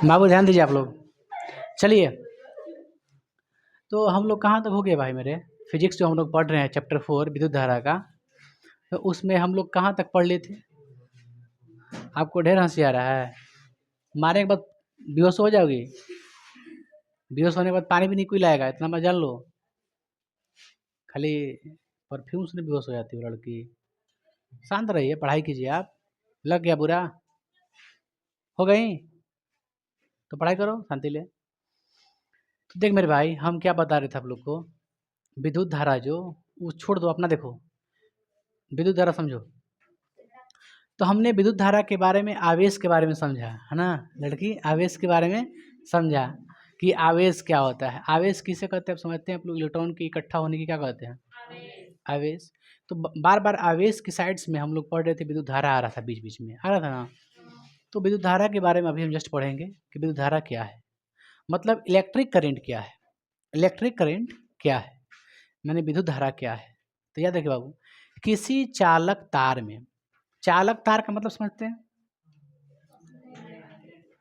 बाबू ध्यान दीजिए आप लोग। चलिए, तो हम लोग कहाँ तक हो गए भाई मेरे? फिजिक्स जो हम लोग पढ़ रहे हैं चैप्टर 4 विद्युत धारा का, तो उसमें हम लोग कहाँ तक पढ़ लिए थे? आपको ढेर हंसी आ रहा है? मारने के बाद बेहोश हो जाओगी। बेहोश होने के बाद पानी भी नहीं कोई लाएगा, इतना मैं जान लो। खाली परफ्यूम से बेहोश हो जाती है लड़की। शांत रहिए, पढ़ाई कीजिए आप। लग गया बुरा? हो गई? तो पढ़ाई करो शांति ले। तो देख मेरे भाई, हम क्या बता रहे थे आप लोग को? विद्युत धारा जो, वो छोड़ दो, अपना देखो। विद्युत धारा समझो। तो हमने विद्युत धारा के बारे में, आवेश के बारे में समझा है ना लड़की? आवेश के बारे में समझा कि आवेश क्या होता है। आवेश किसे कहते हैं आप समझते हैं? आप लोग इलेक्ट्रॉन के इकट्ठा होने की क्या कहते हैं? आवेश। तो बार बार आवेश की साइड्स में हम लोग पढ़ रहे थे, विद्युत धारा आ रहा था बीच बीच में, आ रहा था ना। तो विद्युत धारा के बारे में अभी हम जस्ट पढ़ेंगे कि विद्युत धारा क्या है, मतलब इलेक्ट्रिक करंट क्या है। इलेक्ट्रिक करंट क्या है, मैंने विद्युत धारा क्या है। तो याद रखिए बाबू, किसी चालक तार में, चालक तार का मतलब समझते हैं?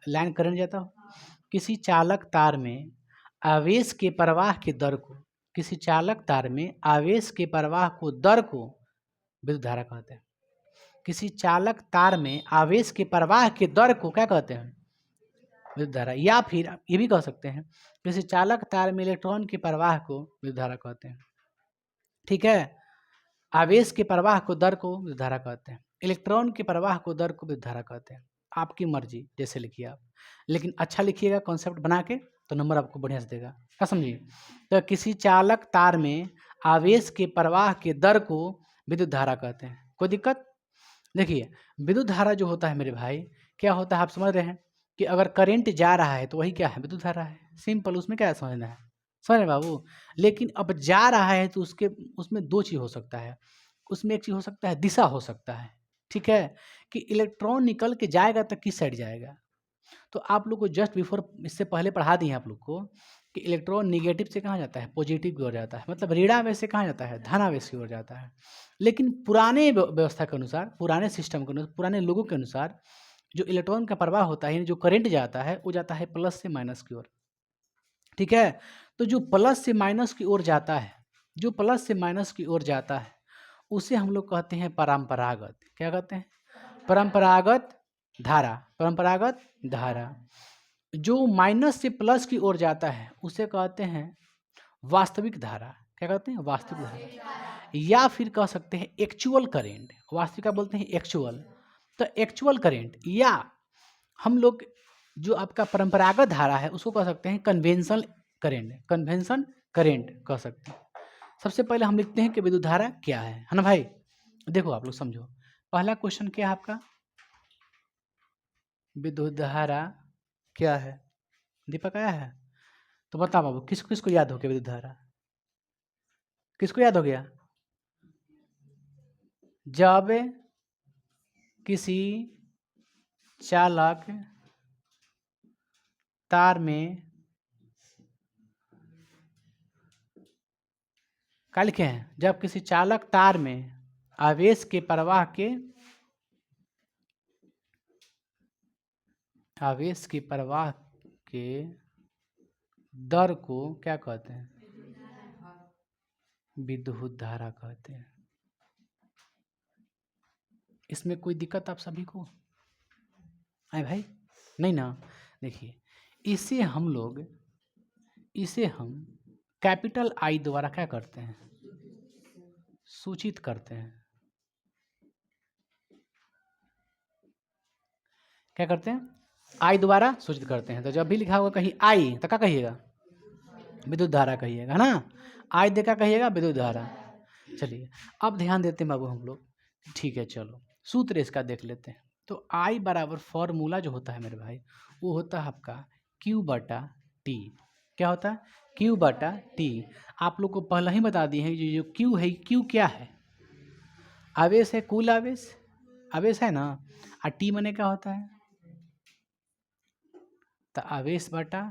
लाइन करंट जाता हो। किसी चालक तार में आवेश के प्रवाह के दर को, किसी चालक तार में आवेश के प्रवाह को दर को विद्युत धारा कहते हैं। किसी चालक तार में आवेश के प्रवाह के दर को क्या कहते हैं? विद्युत धारा। या फिर ये भी कह सकते हैं, किसी चालक तार में इलेक्ट्रॉन के प्रवाह को विद्युत धारा कहते हैं। ठीक है, आवेश के प्रवाह को दर को विद्युत धारा कहते हैं, इलेक्ट्रॉन के प्रवाह को दर को विद्युत धारा कहते हैं। आपकी मर्जी जैसे लिखिए आप, लेकिन अच्छा लिखिएगा कॉन्सेप्ट बना के, तो नंबर आपको बढ़िया से देगा। क्या समझिए? तो किसी चालक तार में आवेश के प्रवाह के दर को विद्युत धारा कहते हैं। कोई दिक्कत? देखिए, विद्युत धारा जो होता है मेरे भाई, क्या होता है आप समझ रहे हैं कि अगर करंट जा रहा है तो वही क्या है? विद्युत धारा है। सिंपल, उसमें क्या समझना है? समझ रहे बाबू? लेकिन अब जा रहा है तो उसके, उसमें दो चीज़ हो सकता है। उसमें एक चीज़ हो सकता है दिशा हो सकता है, ठीक है, कि इलेक्ट्रॉन निकल के जाएगा तो किस साइड जाएगा। तो आप लोग को जस्ट बिफोर, इससे पहले पढ़ा दिए आप लोग को कि इलेक्ट्रॉन निगेटिव से कहाँ जाता है? पॉजिटिव की ओर जाता है, मतलब ऋणावेश से कहाँ जाता है? धनावेश की ओर जाता है। लेकिन पुराने व्यवस्था के अनुसार, पुराने सिस्टम के अनुसार, पुराने लोगों के अनुसार, जो इलेक्ट्रॉन का प्रवाह होता है, जो करंट जाता है, वो जाता है प्लस से माइनस की ओर। ठीक है, तो जो प्लस से माइनस की ओर जाता है, जो प्लस से माइनस की ओर जाता है, उसे हम लोग कहते हैं परंपरागत। क्या कहते हैं? परंपरागत धारा। परंपरागत धारा। जो माइनस से प्लस की ओर जाता है उसे कहते हैं वास्तविक धारा। क्या कहते हैं? वास्तविक धारा। या फिर कह सकते हैं एक्चुअल करेंट। वास्तविक का बोलते हैं एक्चुअल। तो एक्चुअल करेंट, या हम लोग जो आपका परंपरागत धारा है उसको कह सकते हैं कन्वेंशनल करेंट। कन्वेंशन करेंट कह सकते हैं। सबसे पहले हम लिखते हैं कि विद्युत धारा क्या है ना भाई? देखो आप लोग समझो, पहला क्वेश्चन क्या है आपका? विद्युत धारा क्या है? दीपक आया है? तो बता बाबू, किसको किसको याद हो गया विद्युत धारा? किसको याद हो गया? जब किसी चालक तार में, क्या लिखे हैं? जब किसी चालक तार में आवेश के प्रवाह के, आवेश के प्रवाह के दर को क्या कहते हैं? विद्युत धारा कहते हैं। इसमें कोई दिक्कत आप सभी को है भाई? नहीं ना? देखिए, इसे हम लोग, इसे हम कैपिटल आई द्वारा क्या करते हैं? सूचित करते हैं। क्या करते हैं? आई द्वारा सूचित करते हैं। तो जब भी लिखा होगा कहीं आई, तो क्या कहिएगा? विद्युत धारा कहिएगा ना। आई देखा कहिएगा विद्युत धारा। चलिए, अब ध्यान देते हैं बाबू हम लोग। ठीक है, चलो सूत्र इसका देख लेते हैं। तो आई बराबर फॉर्मूला जो होता है मेरे भाई, वो होता है आपका Q बटा टी। क्या होता है? Q बटा टी। आप लोग को पहले ही बता दिए हैं, जो Q है, Q क्या है? आवेश है, कुल आवेश, आवेश है ना। और टी मने क्या होता है? तो आवेश बटा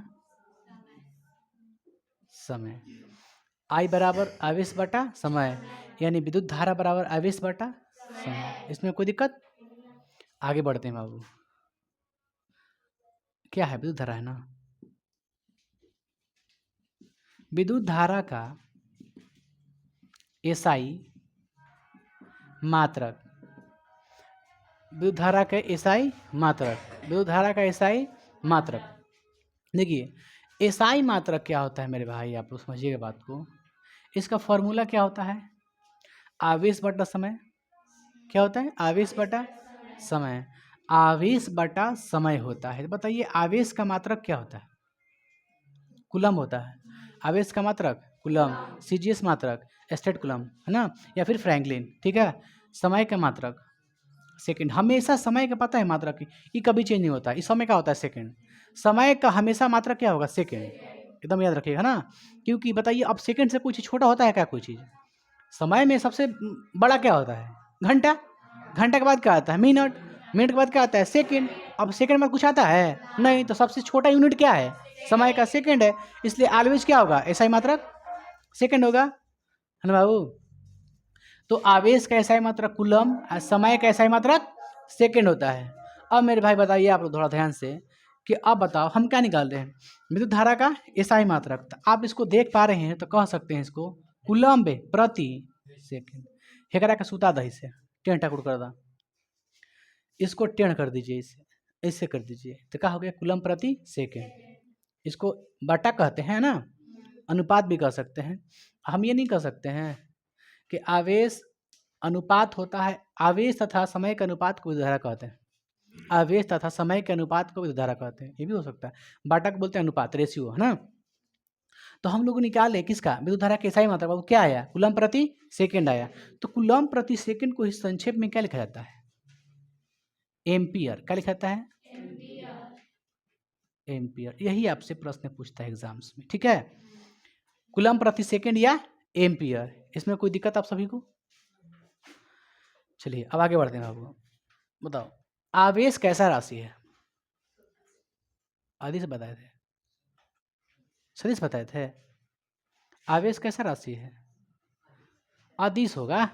समय। आई बराबर आवेश बटा समय, यानी विद्युत धारा बराबर आवेश बटा समय। इसमें कोई दिक्कत? आगे बढ़ते हैं बाबू। क्या है? विद्युत धारा है ना। विद्युत धारा का एसआई मात्रक, विद्युत धारा का एसआई मात्रक, विद्युत धारा का एसआई मात्रक। देखिए एसआई मात्रक क्या होता है मेरे भाई, आप लोग समझिएगा बात को। इसका फॉर्मूला क्या होता है? आवेश बटा समय। क्या होता है? आवेश बटा समय। आवेश बटा समय होता है। बताइए आवेश का मात्रक क्या होता है? कूलम होता है। आवेश का मात्रक कूलम, सीजीएस मात्रक स्टेट कूलम, है ना, या फिर फ्रैंकलिन। ठीक है। समय का मात्रक सेकंड। हमेशा समय का पता है मात्रक की, ये कभी चेंज नहीं होता। इस समय का होता है सेकंड। समय का हमेशा मात्रक क्या होगा? सेकंड। एकदम याद रखिएगा ना, क्योंकि बताइए अब सेकंड से कोई चीज़ छोटा होता है क्या? कोई चीज़ समय में सबसे बड़ा क्या होता है? घंटा। घंटा के बाद क्या आता है? मिनट। मिनट के बाद क्या आता है? सेकंड। अब सेकंड में कुछ आता है नहीं, तो सबसे छोटा यूनिट क्या है? समय का सेकंड है। इसलिए ऑलवेज क्या होगा? एसआई मात्रक सेकंड होगा, है ना बाबू। तो आवेश का एसआई मात्रक कूलम और समय का एसआई मात्रक सेकंड होता है। अब मेरे भाई बताइए आप लोग थोड़ा ध्यान से कि अब बताओ हम क्या निकाल रहे हैं? विद्युत धारा का एसआई मात्रक। तो आप इसको देख पा रहे हैं तो कह सकते हैं इसको कूलम्ब प्रति सेकंड। हेकरा का सूता दही से टेढ़ टकुर कर दा, इसको टेढ़ कर दीजिए, इसे ऐसे कर दीजिए तो क्या हो गया? कूलम्ब प्रति सेकंड। इसको बटा कहते हैं ना, अनुपात भी कह सकते हैं। हम ये नहीं कह सकते हैं कि आवेश अनुपात होता है, आवेश तथा समय के अनुपात को विद्युत धारा कहते हैं। आवेश तथा समय के अनुपात को विद्युत धारा कहते हैं, ये भी हो सकता है। बाटा को बोलते हैं अनुपात, रेशियो, है ना। तो हम लोग निकाले किसका? विद्युत धारा कैसा ही मात्रा बाबू क्या आया? कूलम्ब प्रति सेकंड आया। तो कूलम्ब प्रति सेकंड को इस संक्षेप में क्या लिखा जाता है? एम्पियर। क्या लिखा जाता है? एम्पियर। यही आपसे प्रश्न पूछता है एग्जाम्स में, ठीक है। कूलम्ब प्रति सेकंड या एम्पियर, इसमें कोई दिक्कत आप सभी को? चलिए अब आगे बढ़ते हैं बाबू। बताओ आवेश कैसा राशि है? आदि से बताए थे, सदिश बताए थे। आवेश कैसा राशि है? अदिश होगा,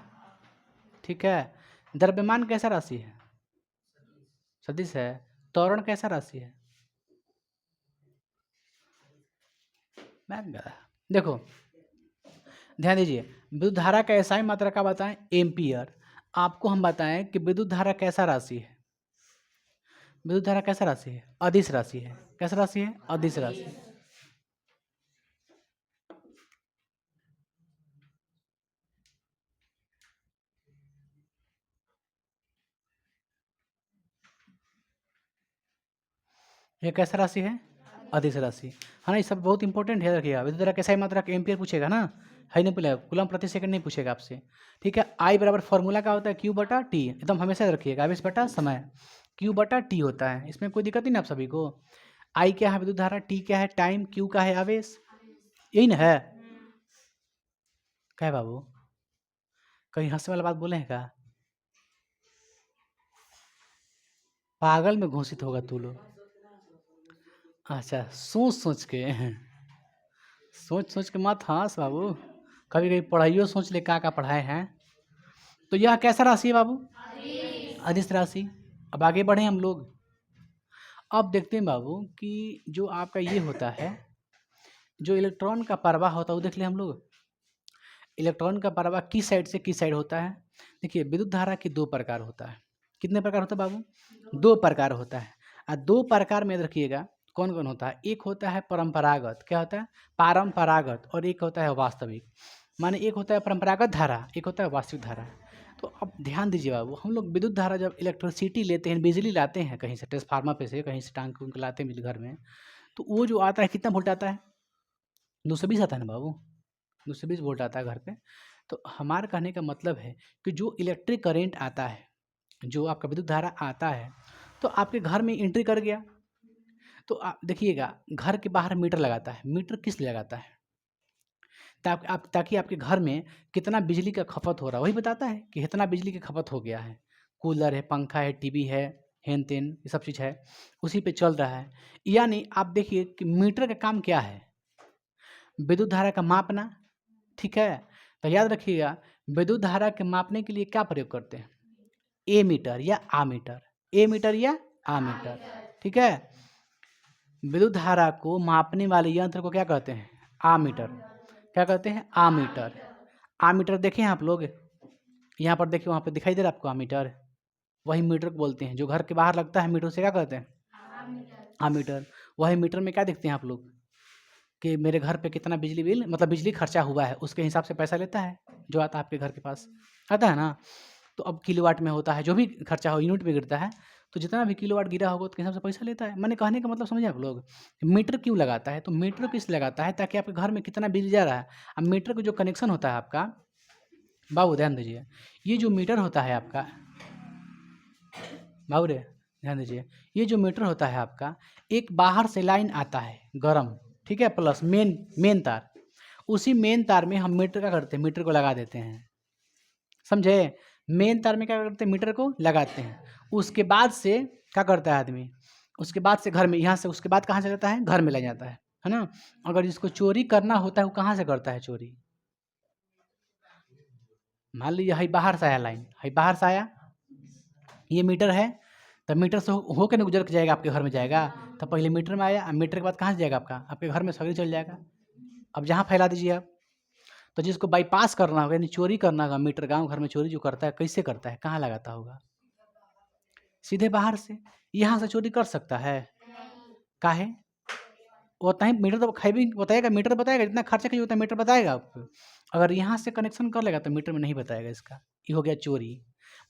ठीक है। द्रव्यमान कैसा राशि है? सदिश है। त्वरण कैसा राशि है? मैं देखो ध्यान दीजिए, विद्युत धारा का एसआई मात्रा का बताएं एम्पियर। आपको हम बताएं कि विद्युत धारा कैसा राशि है? विद्युत धारा कैसा राशि है? अदिश राशि है। कैसा राशि है? अदिश राशि। ये कैसा राशि है? अदिश राशि, है ना। ये सब बहुत इंपॉर्टेंट है, रखिएगा। विद्युत धारा कैसा मात्रा का एम्पियर पूछेगा ना, है नहीं पूछेगा। कूलम्ब प्रति सेकंड नहीं पूछेगा आपसे, ठीक है। आई बराबर फॉर्मूला का होता है क्यू बटा टी, एकदम हमेशा रखिएगा। आवेश बटा समय, क्यू बटा टी होता है, इसमें कोई दिक्कत नहीं ना आप सभी को। आई क्या है? विद्युत धारा। टी क्या है? टाइम। क्यू का है? आवेश। यही ना है? क्या है बाबू, कहीं हंसने वाला बात बोले हैं क्या? पागल में घोषित होगा तू लोग। अच्छा सोच सोच के, सोच सोच के मत हंस बाबू। कभी कभी पढ़ाइयो सोच ले क्या पढ़ाए हैं। तो यह कैसा राशि है बाबू? अदिश राशि। अब आगे बढ़े हम लोग। अब देखते हैं बाबू कि जो आपका ये होता है, जो इलेक्ट्रॉन का प्रवाह होता है वो देख ले हम लोग। इलेक्ट्रॉन का प्रवाह किस साइड से किस साइड होता है? देखिए विद्युत धारा की दो प्रकार होता है। कितने प्रकार होता है बाबू? दो प्रकार होता है। और दो प्रकार में याद रखिएगा कौन कौन होता है। एक होता है परंपरागत, क्या होता है? पारंपरागत। और एक होता है वास्तविक। माने एक होता है परंपरागत धारा, एक होता है वास्तविक धारा। तो अब ध्यान दीजिए बाबू, हम लोग विद्युत धारा जब इलेक्ट्रिसिटी लेते हैं, बिजली लाते हैं कहीं से, ट्रांसफार्मर पे से, कहीं से टांग उंग लाते हैं घर में, तो वो जो आता है कितना वोल्ट आता है? 220 आता है ना बाबू, 220 वोल्ट आता है घर पे। तो हमारे कहने का मतलब है कि जो इलेक्ट्रिक करेंट आता है, जो आपका विद्युत धारा आता है, तो आपके घर में एंट्री कर गया। तो आप देखिएगा घर के बाहर मीटर लगाता है। मीटर किस लिए लगाता है? ताकि आपके घर में कितना बिजली का खपत हो रहा है वही बताता है कि इतना बिजली का खपत हो गया है। कूलर है, पंखा है, टीवी है, हेन तेन ये सब चीज़ है, उसी पे चल रहा है। यानी आप देखिए कि मीटर का काम क्या है? विद्युत धारा का मापना, ठीक है। तो याद रखिएगा विद्युत धारा के मापने के लिए क्या प्रयोग करते हैं? ए मीटर या आ मीटर। ए मीटर या आ मीटर, ठीक है। विद्युत धारा को मापने वाले यंत्र को क्या कहते हैं? आमीटर। क्या कहते हैं? आमीटर। आमीटर देखे हैं आप लोग? यहाँ पर देखिए, वहाँ पे दिखाई दे रहा है आपको आमीटर? वही मीटर को बोलते हैं। जो घर के बाहर लगता है मीटर, से क्या कहते हैं? आमीटर। वही मीटर में क्या देखते हैं आप लोग कि मेरे घर पे कितना बिजली बिल, मतलब बिजली खर्चा हुआ है, उसके हिसाब से पैसा लेता है जो आता है आपके घर के पास, आता है ना? तो अब किलोवाट में होता है, जो भी खर्चा हो यूनिट में गिरता है, तो जितना भी किलोवाट गिरा होगा उसके हिसाब से पैसा लेता है। मैंने कहने का मतलब समझे आप लोग? मीटर क्यों लगाता है? तो मीटर किस लगाता है? ताकि आपके घर में कितना बिल जा रहा है। अब मीटर का जो कनेक्शन होता है आपका, बाबू ध्यान दीजिए, ये जो मीटर होता है आपका, बाबू रे ध्यान दीजिए, ये जो मीटर होता है आपका, एक बाहर से लाइन आता है गरम, ठीक है, प्लस मेन तार। उसी मेन तार में हम मीटर क्या करते हैं? मीटर को लगा देते हैं, समझे? मेन तार में क्या करते हैं? मीटर को लगाते हैं। उसके बाद से क्या करता है आदमी? उसके बाद से घर में, यहाँ से उसके बाद कहाँ से जाता है? घर में ले जाता है ना? अगर जिसको चोरी करना होता है वो कहाँ से करता है चोरी? मान लीजिए हई बाहर से आया लाइन, हई बाहर से आया, ये मीटर है, तो मीटर से हो के ना गुजर के जाएगा, आपके घर में जाएगा। तो पहले मीटर में आया, मीटर के बाद कहाँ से जाएगा? आपके घर में सगड़ी चल जाएगा। अब जहाँ फैला दीजिए आप। तो जिसको बाईपास करना होगा, यानी चोरी करना होगा, मीटर गांव घर में चोरी जो करता है, कैसे करता है? कहाँ लगाता होगा? सीधे बाहर से। यहाँ से चोरी कर सकता है? काहे? उतना ही मीटर तो भी बताएगा, मीटर बताएगा जितना खर्चा किया उतना मीटर बताएगा आपको। अगर यहाँ से कनेक्शन कर लेगा तो मीटर में नहीं बताएगा इसका। ये हो गया चोरी।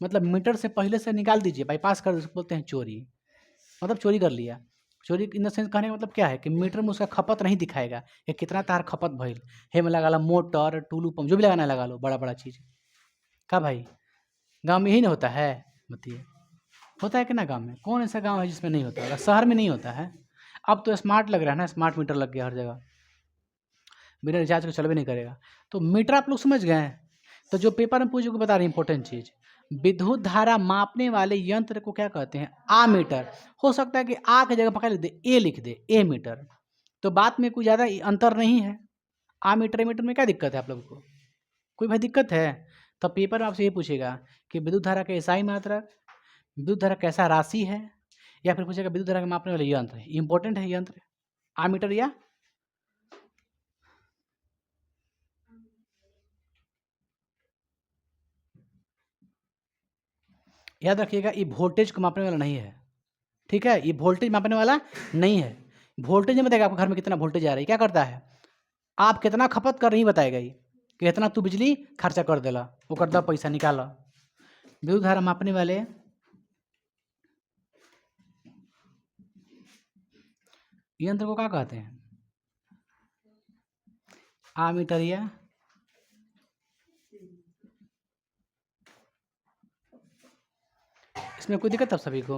मतलब मीटर से पहले से निकाल दीजिए, बाईपास कर, उसको बोलते हैं चोरी। मतलब चोरी कर लिया। चोरी इन द सेंस कहने का मतलब क्या है कि मीटर में उसका खपत नहीं दिखाएगा कि कितना तार खपत भइल। हे में लगा लो मोटर, टूलू पंप, जो भी लगाना है लगा लो, बड़ा बड़ा चीज़। का भाई गाँव में यही ना होता है? बताइए, होता है कि ना गाँव में? कौन ऐसा गाँव है जिसमें नहीं होता होगा? शहर में नहीं होता है। अब तो स्मार्ट लग रहा है ना, स्मार्ट मीटर लग गया हर जगह, बिना रिचार्ज के चल भी नहीं करेगा। तो मीटर आप लोग समझ गए हैं। तो जो पेपर में पूछे को बता रहे हैं इंपॉर्टेंट चीज़, विद्युत धारा मापने वाले यंत्र को क्या कहते हैं? आमीटर। हो सकता है कि आ की जगह पकड़ लिख दे, ए लिख दे, ए मीटर, तो बात में कोई ज़्यादा अंतर नहीं है। आमीटर मीटर में क्या दिक्कत है आप लोगों को? कोई भाई दिक्कत है? तो पेपर में आपसे ये पूछेगा कि विद्युत धारा का एसआई मात्रक, विद्युत धारा कैसा राशि है, या फिर पूछेगा विद्युत धारा के मापने वाले यंत्र। इंपॉर्टेंट है यंत्र, आमीटर या याद रखिएगा, ये वोल्टेज को मापने वाला नहीं है, ठीक है? ये वोल्टेज मापने वाला नहीं है। वोल्टेज नहीं बताएगा आपको घर में कितना वोल्टेज आ रहा है। क्या करता है? आप कितना खपत कर रही बताएगा ये, कि इतना तू बिजली खर्चा कर देला, वो कर दो पैसा निकाला। विद्युत धारा मापने वाले यंत्र को क्या कहते हैं? आमीटर या इसमें कोई दिक्कत अब सभी को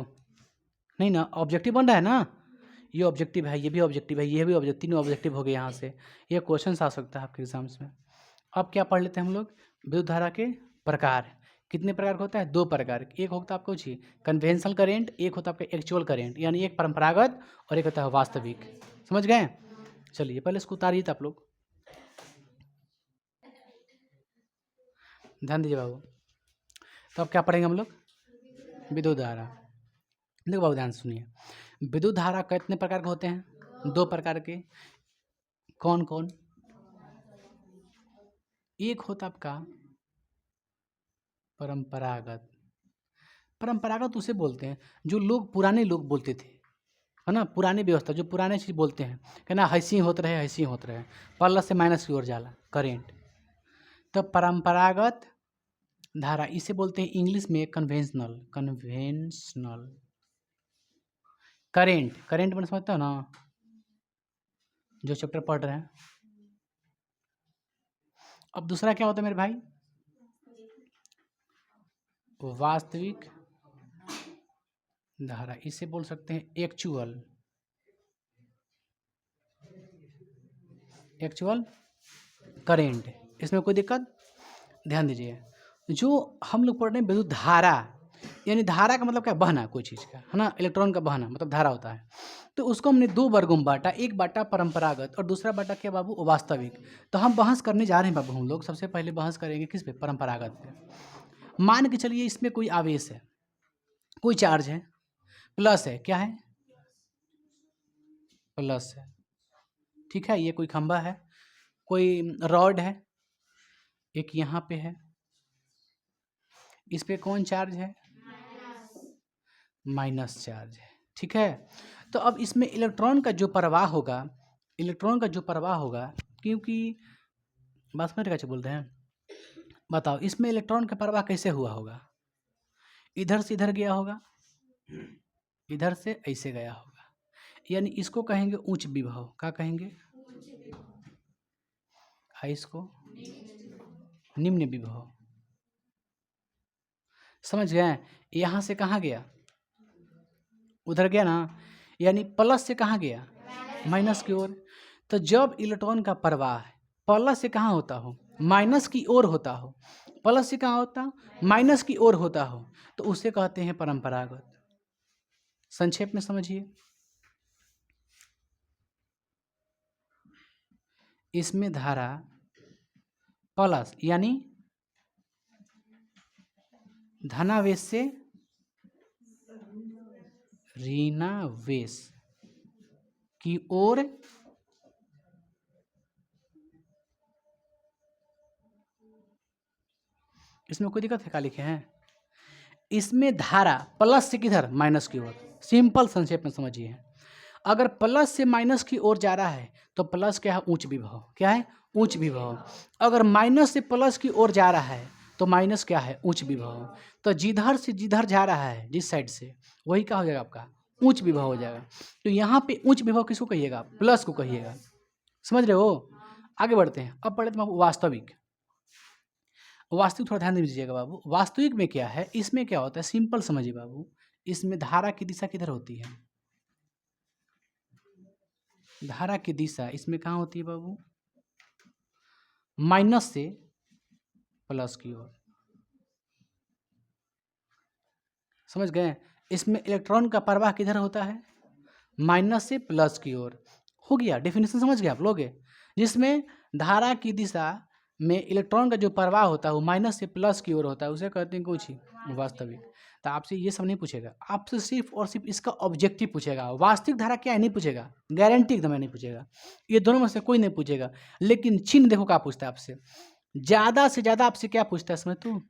नहीं ना? ऑब्जेक्टिव बन रहा है ना? ये ऑब्जेक्टिव है, ये भी ऑब्जेक्टिव है, ये भी ऑब्जेक्टिव, तीनों ऑब्जेक्टिव हो गए यहाँ से। ये क्वेश्चन आ सकता है आपके एग्जाम्स में। अब क्या पढ़ लेते हैं हम लोग? विद्युत धारा के प्रकार। कितने प्रकार का होता है? 2 प्रकार। एक होता है आपको जी कन्वेंशनल करेंट, एक होता है आपका एक्चुअल करेंट, यानी एक परंपरागत और एक होता है वास्तविक। समझ गए? चलिए पहले इसको उतारिए तो आप लोग ध्यान दीजिए बाबू। तो अब क्या पढ़ेंगे हम लोग? विद्युत धारा। देखो बाबू ध्यान से सुनिए, विद्युत धारा कितने प्रकार के होते हैं? 2 प्रकार के। कौन कौन? एक होता आपका परंपरागत। परंपरागत उसे बोलते हैं जो लोग, पुराने लोग बोलते थे, है ना? पुरानी व्यवस्था, जो पुराने चीज़ बोलते हैं कि ना ऐसी होते रहे, ऐसी होते रहे, प्लस से माइनस की ओर जाला करेंट। तो परंपरागत धारा इसे बोलते हैं इंग्लिश में कन्वेंशनल। कन्वेंशनल करेंट, करेंट मैंने समझता हो ना, जो चैप्टर पढ़ रहे हैं। अब दूसरा क्या होता है मेरे भाई? वास्तविक धारा, इसे बोल सकते हैं एक्चुअल, एक्चुअल करेंट। इसमें कोई दिक्कत? ध्यान दीजिए, जो हम लोग पढ़ रहे हैं विद्युत धारा, यानी धारा का मतलब क्या? बहना कोई चीज़ का, है ना? इलेक्ट्रॉन का बहना मतलब धारा होता है। तो उसको हमने 2 वर्गों में बांटा, एक बांटा परंपरागत और दूसरा बांटा क्या बाबू? वास्तविक। तो हम बहस करने जा रहे हैं बाबू, हम लोग सबसे पहले बहस करेंगे किस पे? परंपरागत पे। मान के चलिए इसमें कोई आवेश है, कोई चार्ज है, प्लस है, क्या है? प्लस है, ठीक है। ये कोई खंभा है, कोई रॉड है, एक यहाँ पे है, इस पे कौन चार्ज है? माइनस चार्ज है, ठीक है। तो अब इसमें इलेक्ट्रॉन का जो प्रवाह होगा, इलेक्ट्रॉन का जो प्रवाह होगा, क्योंकि बात समझ कैसे बोलते हैं, बताओ इसमें इलेक्ट्रॉन का प्रवाह कैसे हुआ होगा? इधर से इधर गया होगा, इधर से ऐसे गया होगा, यानी इसको कहेंगे उच्च विभव। क्या कहेंगे? इसको निम्न विभव। समझ गए? यहाँ से कहाँ गया? उधर गया ना, यानी प्लस से कहाँ गया? माइनस की ओर। तो जब इलेक्ट्रॉन का प्रवाह प्लस से कहाँ होता हो? माइनस की ओर होता हो। प्लस से कहाँ होता? माइनस की ओर होता हो, तो उसे कहते हैं परंपरागत। संक्षेप में समझिए, इसमें धारा प्लस यानी धनावेश से ऋणावेश की ओर इसमें कोई दिक्कत है? क्या लिखे हैं? इसमें धारा प्लस से किधर? माइनस की ओर। सिंपल संक्षेप में समझिए, अगर प्लस से माइनस की ओर जा रहा है तो प्लस क्या है? उच्च विभव। क्या है? उच्च विभव। अगर माइनस से प्लस की ओर जा रहा है तो माइनस क्या है? उच्च विभव। तो जिधर से जिधर जा रहा है, जिस साइड से, वही क्या हो जाएगा? आपका उच्च विभव हो जाएगा। तो यहाँ पे उच्च विभव किसको कहिएगा? प्लस को कहिएगा। समझ रहे हो? आगे बढ़ते हैं। अब पढ़े तो वास्तविक। वास्तविक थोड़ा ध्यान दीजिएगा बाबू। वास्तविक में क्या है? इसमें क्या होता है? सिंपल समझिए बाबू, इसमें धारा की दिशा किधर होती है? धारा की दिशा इसमें कहाँ होती है बाबू? माइनस से प्लस की ओर। समझ गए? इसमें इलेक्ट्रॉन का प्रवाह किधर होता है? माइनस से प्लस की ओर। हो गया, डेफिनेशन समझ गए आप लोग? जिसमें धारा की दिशा में इलेक्ट्रॉन का जो प्रवाह होता है वो माइनस से प्लस की ओर होता है, उसे कहते हैं कुछ वास्तविक। तो आपसे ये सब नहीं पूछेगा, आपसे सिर्फ और सिर्फ इसका ऑब्जेक्टिव पूछेगा। वास्तविक धारा क्या है नहीं पूछेगा, गारंटी एकदम नहीं पूछेगा। ये दोनों में से कोई नहीं पूछेगा। लेकिन चिन्ह देखो क्या पूछता है आपसे, ज़्यादा से ज़्यादा आपसे क्या पूछता है समझ तू?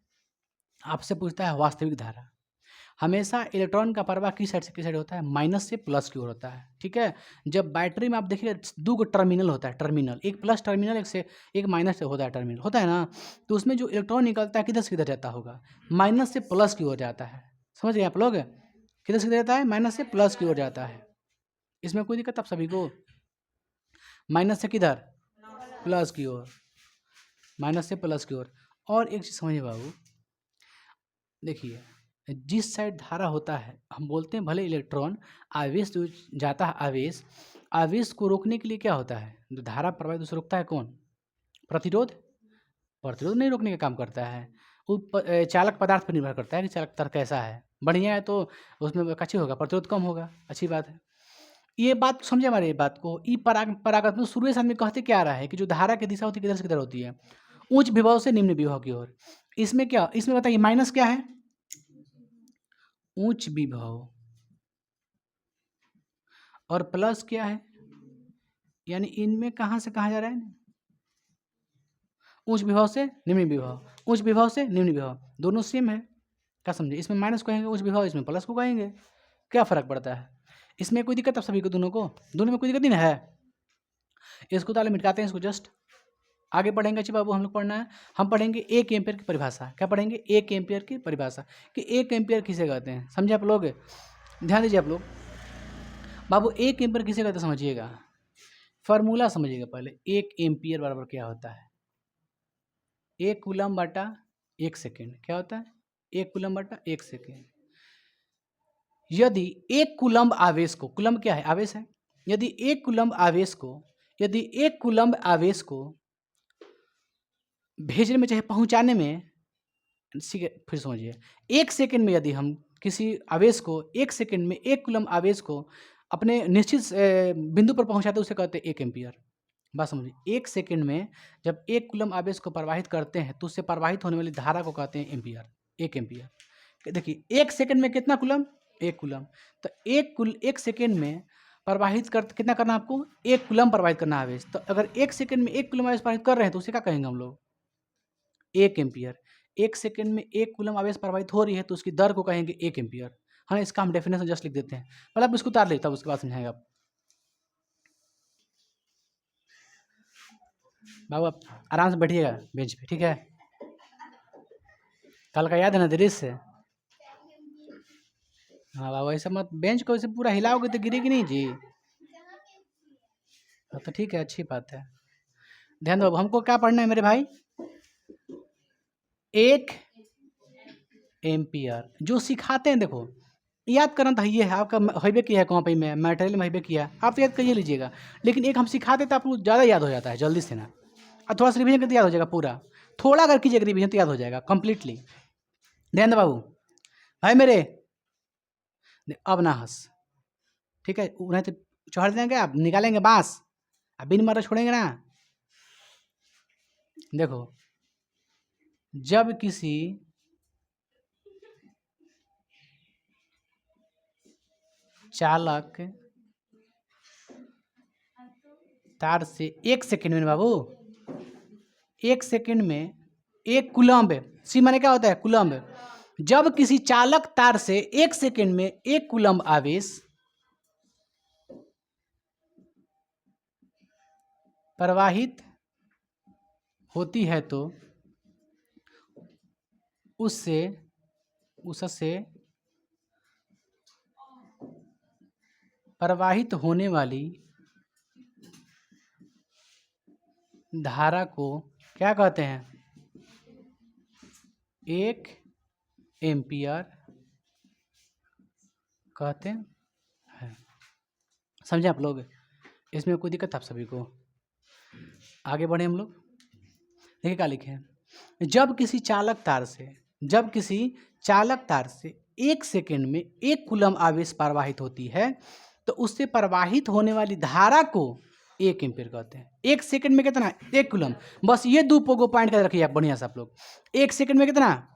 आपसे पूछता है वास्तविक धारा। हमेशा इलेक्ट्रॉन का प्रवाह किस साइड से किस साइड होता है? माइनस से प्लस की ओर होता है, ठीक है। जब बैटरी में आप देखिए दो गो टर्मिनल होता है, टर्मिनल, एक प्लस टर्मिनल, एक माइनस से होता है टर्मिनल, होता है ना। तो उसमें जो इलेक्ट्रॉन निकलता है किधर से किधर जाता होगा? माइनस से प्लस की ओर जाता है। समझ गए आप लोग? किधर से किधर जाता है? माइनस से प्लस की ओर जाता है। इसमें कोई दिक्कत आप सभी को? माइनस से किधर? प्लस की ओर, माइनस से प्लस की ओर। और एक चीज़ समझिए बाबू, देखिए जिस साइड धारा होता है, हम बोलते हैं भले इलेक्ट्रॉन आवेश जो जाता है, आवेश को रोकने के लिए क्या होता है? जो धारा प्रवाहित उसे रोकता है कौन? प्रतिरोध। प्रतिरोध नहीं रोकने का काम करता है, वो चालक पदार्थ पर निर्भर करता है कि चालक पदार्थ कैसा है। बढ़िया है तो उसमें अच्छी होगा, प्रतिरोध कम होगा, अच्छी बात है। ये बात समझे हमारे, ये बात को। ई परागत में शुरू से आदमी कहते क्या रहा है कि जो धारा की दिशा होती है किधर से किधर होती है? उच्च विभव से निम्न विभव की ओर। इसमें क्या, इसमें बताइए माइनस क्या है? उच्च विभव। और प्लस क्या है? यानी इनमें कहाँ से कहाँ जा रहा है? उच्च विभव से निम्न विभव, उच्च विभव से निम्न विभव, दोनों सेम है। क्या समझे? इसमें माइनस को कहेंगे उच्च विभव, इसमें प्लस को कहेंगे। क्या फर्क पड़ता है? इसमें कोई दिक्कत आप सभी को? दोनों को, दोनों में कोई दिक्कत नहीं है। इसको ताले मिटाते हैं, इसको जस्ट आगे पढ़ेंगे। अच्छी बाबू, हम लोग पढ़ना है, हम पढ़ेंगे 1 एम्पियर की परिभाषा। क्या पढ़ेंगे? 1 एम्पियर की परिभाषा, कि 1 एम्पियर किसे कहते हैं। समझे आप लोग? ध्यान दीजिए आप लोग बाबू, 1 एम्पियर किसे कहते हैं समझिएगा, फार्मूला समझिएगा पहले। 1 एम्पियर बराबर क्या होता है? 1 कूलम बटा 1 सेकेंड। क्या होता है? 1 कूलम बटा 1 सेकेंड। यदि 1 कूलम्ब आवेश को, कूलम्ब क्या है? आवेश है। यदि 1 कूलम्ब आवेश को, यदि 1 कूलम्ब आवेश को भेजने में चाहे पहुंचाने में, फिर समझिए, 1 सेकेंड में यदि हम किसी आवेश को 1 सेकेंड में 1 कूलम्ब आवेश को अपने निश्चित बिंदु पर पहुंचाते, उसे कहते हैं 1 एम्पियर। बात समझिए, 1 सेकेंड में जब 1 कूलम्ब आवेश को प्रवाहित करते हैं तो उससे प्रवाहित होने वाली धारा को कहते हैं एम्पियर, 1 एम्पियर। देखिए 1 सेकेंड में कितना कूलम्ब? 1 कूलम्ब। तो 1 सेकेंड में प्रवाहित कर कितना करना आपको, 1 कूलम प्रवाहित करना आवेश। तो अगर 1 सेकंड में 1 कूलम आवेश प्रवाहित कर रहे हैं तो उसे क्या कहेंगे हम लोग, 1 एम्पियर। 1 सेकंड में 1 कूलम आवेश प्रवाहित हो रही है तो उसकी दर को कहेंगे 1 एम्पियर। हाँ, इसका हम डेफिनेशन जस्ट लिख देते हैं, मतलब इसको उतार लेता हूँ, उसके बाद समझाएंगे आप। बाबू आप आराम से बैठिएगा बेंच पे, ठीक है। कल का याद है ना दृश्य। हाँ बाबू, ऐसा मत, बेंच को ऐसे पूरा हिलाओगे तो गिरेगी नहीं जी। हाँ तो ठीक है, अच्छी बात है। ध्यान दो, हमको क्या पढ़ना है मेरे भाई, 1 एम्पियर जो सिखाते हैं, देखो याद करना था, ये है आपका हईबे किया है कॉपी में, मटेरियल में हईबे किया, आप तो याद करिए लीजिएगा। लेकिन एक हम सिखाते तो आपको ज़्यादा याद हो जाता है जल्दी से ना, और थोड़ा सा रिविजन करके याद हो जाएगा पूरा। थोड़ा अगर कीजिएगा रिविजन तो याद हो जाएगा कंप्लीटली। ध्यान दो बाबू भाई मेरे, अब ना हंस, ठीक है, उन्हें तो चढ़ देंगे, आप निकालेंगे बांस, अब बिन मारे छोड़ेंगे ना। देखो, जब किसी चालक तार से 1 सेकंड में बाबू, 1 सेकंड में 1 कूलम्ब, सी माने क्या होता है, कूलम्ब। जब किसी चालक तार से 1 सेकंड में 1 कूलम्ब आवेश प्रवाहित होती है तो उससे प्रवाहित होने वाली धारा को क्या कहते हैं, 1 एम्पियर कहते हैं। समझे आप लोग, इसमें कोई दिक्कत आप सभी को। आगे बढ़े हम लोग, देखिए क्या लिखे हैं, जब किसी चालक तार से 1 सेकंड में 1 कूलम आवेश प्रवाहित होती है तो उससे प्रवाहित होने वाली धारा को 1 एम्पियर कहते हैं। 1 सेकंड में कितना, 1 कूलम। बस ये दो पोगो पॉइंट कर रखिए आप बढ़िया से आप लोग। 1 सेकंड में कितना,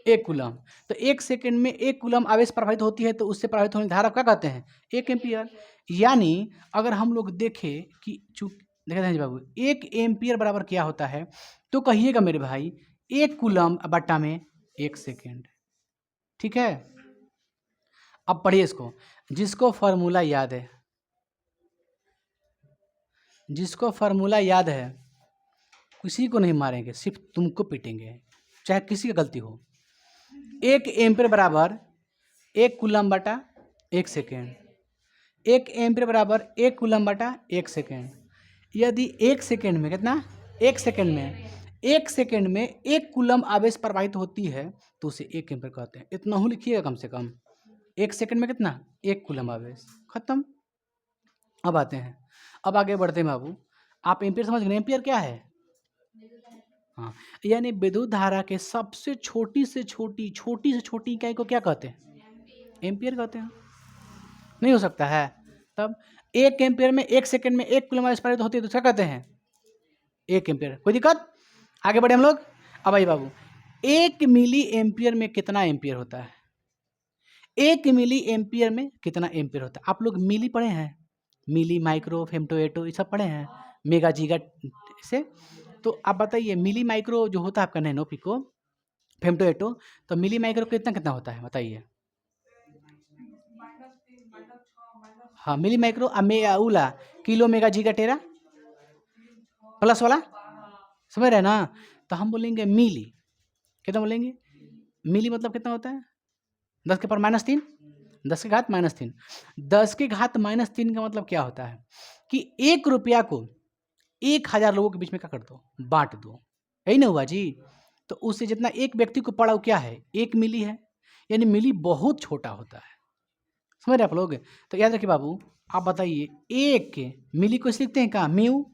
1 कूलम। तो 1 सेकंड में 1 कूलम आवेश प्रवाहित होती है तो उससे प्रवाहित होने धारा क्या कहते हैं, 1 एम्पियर। यानी अगर हम लोग देखें कि देखते हैं बाबू, 1 एम्पियर बराबर क्या होता है, तो कहिएगा मेरे भाई 1 कूलम बट्टा में 1 सेकेंड, ठीक है। अब पढ़िए इसको, जिसको फार्मूला याद है, किसी को नहीं मारेंगे, सिर्फ तुमको पीटेंगे, चाहे किसी की गलती हो। 1 एम्पियर बराबर 1 कूलम बटा 1 सेकेंड। 1 एम्पियर बराबर 1 कूलम बटा 1 सेकेंड। यदि 1 सेकेंड में कितना, 1 सेकेंड में 1 कूलम आवेश प्रवाहित होती है तो उसे 1 एम्पियर कहते हैं। इतना ही लिखिएगा कम से कम, 1 सेकेंड में कितना, 1 कूलम आवेश, खत्म। अब आते हैं, अब आगे बढ़ते हैं बाबू। आप एम्पियर समझ गए, एम्पियर क्या है, हाँ, यानी विद्युत धारा के सबसे छोटी से छोटी इकाई को क्या कहते हैं, एम्पियर कहते हैं। नहीं हो सकता है, तब 1 एम्पियर में 1 सेकंड में 1 कूलम आवेश प्रवाहित होती है तो क्या कहते हैं, 1 एम्पियर। कोई दिक्कत, आगे बढ़े हम लोग। अब आइए बाबू, 1 मिली एम्पियर में कितना एम्पियर होता है, 1 मिली एम्पियर में कितना एम्पियर होता है। आप लोग मिली पढ़े हैं, मिली, माइक्रो, फेम्टोएटो, ये सब पढ़े हैं, मेगा, जीगा से। तो आप बताइए, मिली माइक्रो जो होता है आपका नैनो, पिको, फेम्टोएटो, तो मिली माइक्रो कितना होता है बताइए। हाँ, मिली माइक्रो उला किलो, मेगा, जीगा, टेरा प्लस वाला, समझ रहे हैं ना। तो हम बोलेंगे मिली, कितना बोलेंगे, मिली मतलब कितना होता है, 10 के पावर -3, 10 की घात -3। 10 की घात -3 का मतलब क्या होता है कि 1 रुपया को 1000 लोगों के बीच में क्या कर दो, बांट दो, यही ना हुआ जी। तो उससे जितना एक व्यक्ति को पड़ा वो क्या है, 1 मिली है, यानी मिली बहुत छोटा होता है, समझ रहे आप लोग। तो याद रखिए बाबू, आप बताइए 1 मिली को लिखते हैं कहाँ, म्यू